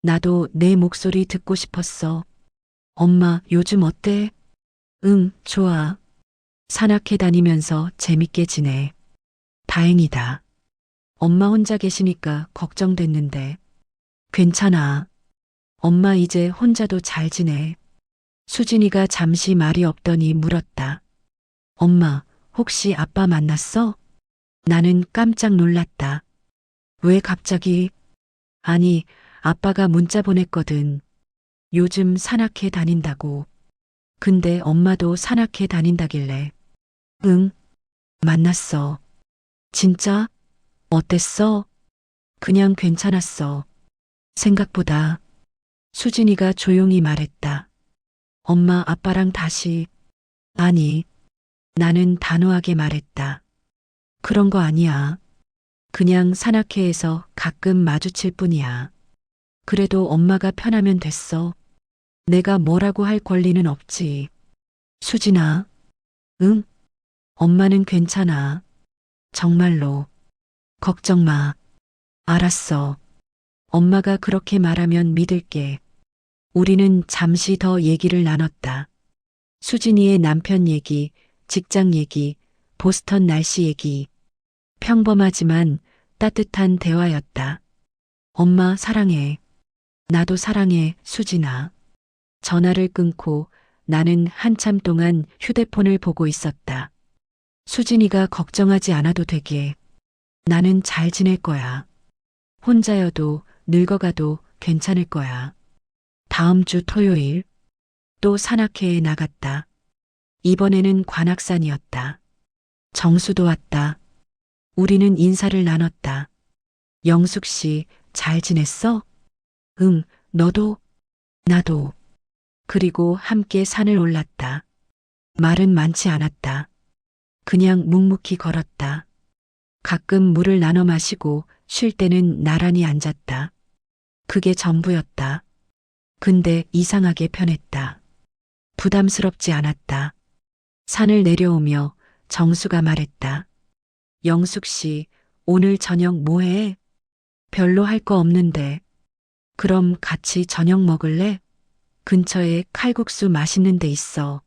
나도 내 목소리 듣고 싶었어. 엄마, 요즘 어때? 응, 좋아. 산악회 다니면서 재밌게 지내. 다행이다. 엄마 혼자 계시니까 걱정됐는데. 괜찮아. 엄마 이제 혼자도 잘 지내. 수진이가 잠시 말이 없더니 물었다. 엄마, 혹시 아빠 만났어? 나는 깜짝 놀랐다. 왜 갑자기? 아니, 아빠가 문자 보냈거든. 요즘 산악회 다닌다고. 근데 엄마도 산악회 다닌다길래. 응, 만났어. 진짜? 어땠어? 그냥 괜찮았어. 생각보다. 수진이가 조용히 말했다. 엄마, 아빠랑 다시. 아니, 나는 단호하게 말했다. 그런 거 아니야. 그냥 산악회에서 가끔 마주칠 뿐이야. 그래도 엄마가 편하면 됐어. 내가 뭐라고 할 권리는 없지. 수진아. 응? 엄마는 괜찮아. 정말로. 걱정 마. 알았어. 엄마가 그렇게 말하면 믿을게. 우리는 잠시 더 얘기를 나눴다. 수진이의 남편 얘기, 직장 얘기, 보스턴 날씨 얘기. 평범하지만 따뜻한 대화였다. 엄마 사랑해. 나도 사랑해, 수진아. 전화를 끊고 나는 한참 동안 휴대폰을 보고 있었다. 수진이가 걱정하지 않아도 되게. 나는 잘 지낼 거야. 혼자여도 늙어가도 괜찮을 거야. 다음 주 토요일 또 산악회에 나갔다. 이번에는 관악산이었다. 정수도 왔다. 우리는 인사를 나눴다. 영숙 씨, 잘 지냈어? 응, 너도? 나도. 그리고 함께 산을 올랐다. 말은 많지 않았다. 그냥 묵묵히 걸었다. 가끔 물을 나눠 마시고 쉴 때는 나란히 앉았다. 그게 전부였다. 근데 이상하게 편했다. 부담스럽지 않았다. 산을 내려오며 정수가 말했다. 영숙 씨, 오늘 저녁 뭐 해? 별로 할 거 없는데. 그럼 같이 저녁 먹을래? 근처에 칼국수 맛있는 데 있어.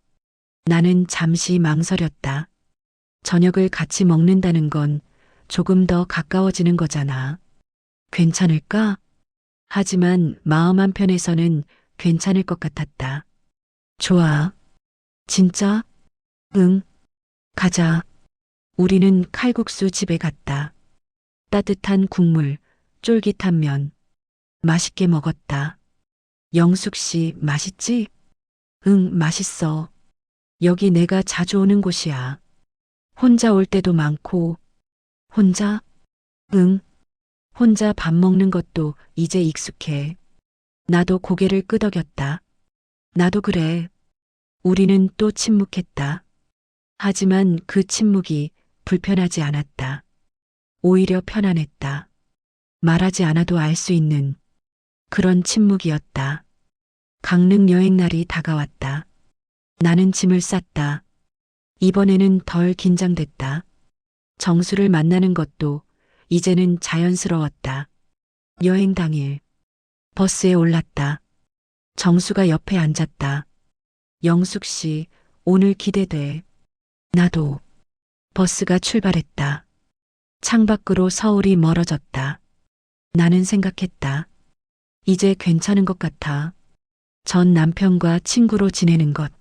나는 잠시 망설였다. 저녁을 같이 먹는다는 건 조금 더 가까워지는 거잖아. 괜찮을까? 하지만 마음 한편에서는 괜찮을 것 같았다. 좋아. 진짜? 응. 가자. 우리는 칼국수 집에 갔다. 따뜻한 국물, 쫄깃한 면. 맛있게 먹었다. 영숙 씨, 맛있지? 응, 맛있어. 여기 내가 자주 오는 곳이야. 혼자 올 때도 많고. 혼자? 응. 혼자 밥 먹는 것도 이제 익숙해. 나도 고개를 끄덕였다. 나도 그래. 우리는 또 침묵했다. 하지만 그 침묵이 불편하지 않았다. 오히려 편안했다. 말하지 않아도 알 수 있는 그런 침묵이었다. 강릉 여행 날이 다가왔다. 나는 짐을 쌌다. 이번에는 덜 긴장됐다. 정수를 만나는 것도 이제는 자연스러웠다. 여행 당일 버스에 올랐다. 정수가 옆에 앉았다. 영숙 씨, 오늘 기대돼. 나도. 버스가 출발했다. 창밖으로 서울이 멀어졌다. 나는 생각했다. 이제 괜찮은 것 같아. 전 남편과 친구로 지내는 것.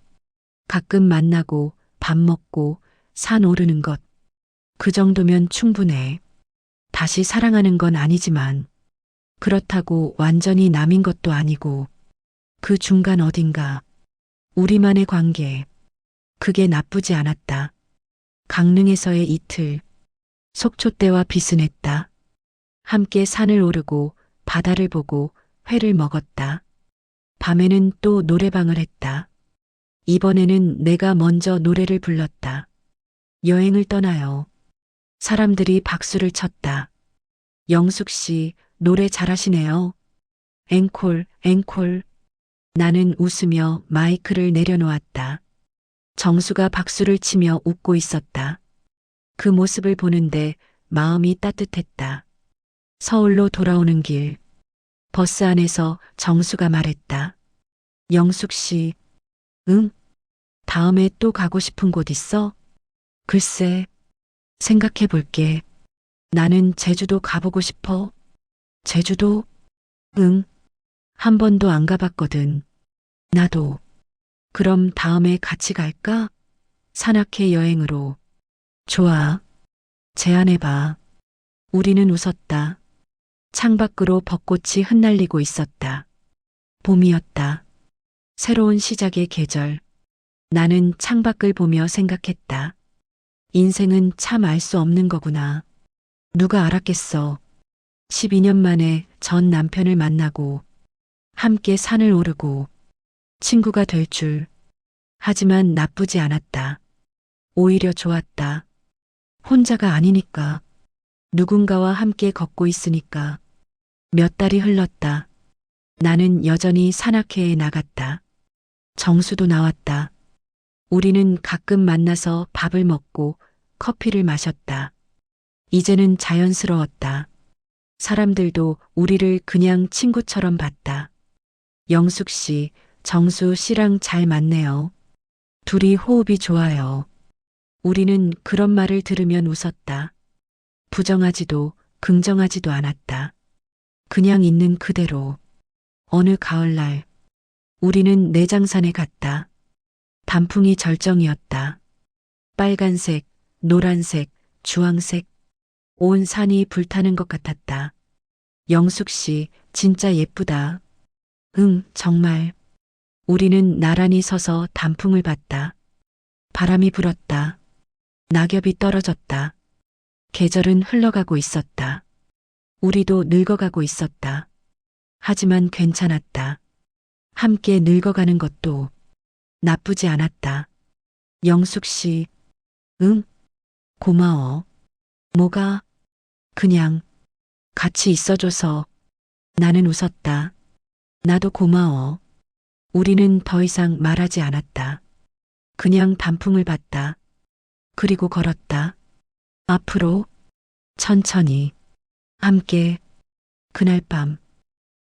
가끔 만나고 밥 먹고 산 오르는 것. 그 정도면 충분해. 다시 사랑하는 건 아니지만 그렇다고 완전히 남인 것도 아니고 그 중간 어딘가 우리만의 관계. 그게 나쁘지 않았다. 강릉에서의 이틀. 속초 때와 비슷했다. 함께 산을 오르고 바다를 보고 회를 먹었다. 밤에는 또 노래방을 했다. 이번에는 내가 먼저 노래를 불렀다. 여행을 떠나요. 사람들이 박수를 쳤다. 영숙 씨, 노래 잘하시네요. 앵콜, 앵콜. 나는 웃으며 마이크를 내려놓았다. 정수가 박수를 치며 웃고 있었다. 그 모습을 보는데 마음이 따뜻했다. 서울로 돌아오는 길. 버스 안에서 정수가 말했다. 영숙 씨, 응? 다음에 또 가고 싶은 곳 있어? 글쎄, 생각해 볼게. 나는 제주도 가보고 싶어. 제주도? 응. 한 번도 안 가봤거든. 나도. 그럼 다음에 같이 갈까? 산악회 여행으로. 좋아. 제안해봐. 우리는 웃었다. 창밖으로 벚꽃이 흩날리고 있었다. 봄이었다. 새로운 시작의 계절. 나는 창밖을 보며 생각했다. 인생은 참 알 수 없는 거구나. 누가 알았겠어. 12년 만에 전 남편을 만나고 함께 산을 오르고 친구가 될 줄. 하지만 나쁘지 않았다. 오히려 좋았다. 혼자가 아니니까. 누군가와 함께 걷고 있으니까. 몇 달이 흘렀다. 나는 여전히 산악회에 나갔다. 정수도 나왔다. 우리는 가끔 만나서 밥을 먹고 커피를 마셨다. 이제는 자연스러웠다. 사람들도 우리를 그냥 친구처럼 봤다. 영숙 씨, 정수 씨랑 잘 맞네요. 둘이 호흡이 좋아요. 우리는 그런 말을 들으면 웃었다. 부정하지도 긍정하지도 않았다. 그냥 있는 그대로. 어느 가을날, 우리는 내장산에 갔다. 단풍이 절정이었다. 빨간색, 노란색, 주황색, 온 산이 불타는 것 같았다. 영숙 씨, 진짜 예쁘다. 응, 정말. 우리는 나란히 서서 단풍을 봤다. 바람이 불었다. 낙엽이 떨어졌다. 계절은 흘러가고 있었다. 우리도 늙어가고 있었다. 하지만 괜찮았다. 함께 늙어가는 것도 나쁘지 않았다. 영숙 씨, 응? 고마워. 뭐가? 그냥 같이 있어줘서. 나는 웃었다. 나도 고마워. 우리는 더 이상 말하지 않았다. 그냥 단풍을 봤다. 그리고 걸었다. 앞으로, 천천히, 함께. 그날 밤,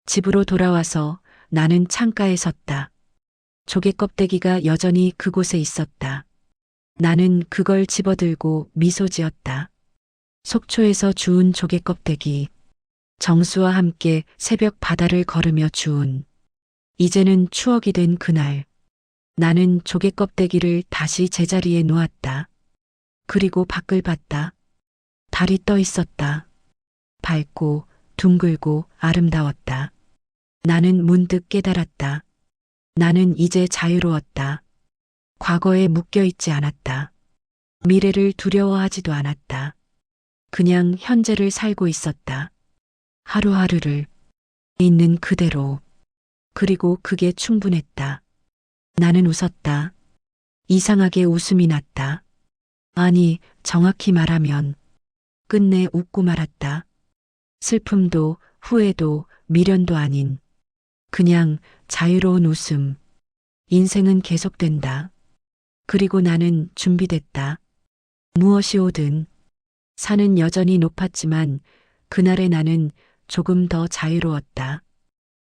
집으로 돌아와서 나는 창가에 섰다. 조개 껍데기가 여전히 그곳에 있었다. 나는 그걸 집어들고 미소 지었다. 속초에서 주운 조개 껍데기. 정수와 함께 새벽 바다를 걸으며 주운. 이제는 추억이 된 그날. 나는 조개 껍데기를 다시 제자리에 놓았다. 그리고 밖을 봤다. 달이 떠 있었다. 밝고 둥글고 아름다웠다. 나는 문득 깨달았다. 나는 이제 자유로웠다. 과거에 묶여있지 않았다. 미래를 두려워하지도 않았다. 그냥 현재를 살고 있었다. 하루하루를 있는 그대로. 그리고 그게 충분했다. 나는 웃었다. 이상하게 웃음이 났다. 아니, 정확히 말하면 끝내 웃고 말았다. 슬픔도 후회도 미련도 아닌 그냥 자유로운 웃음. 인생은 계속된다. 그리고 나는 준비됐다. 무엇이 오든. 산은 여전히 높았지만 그날의 나는 조금 더 자유로웠다.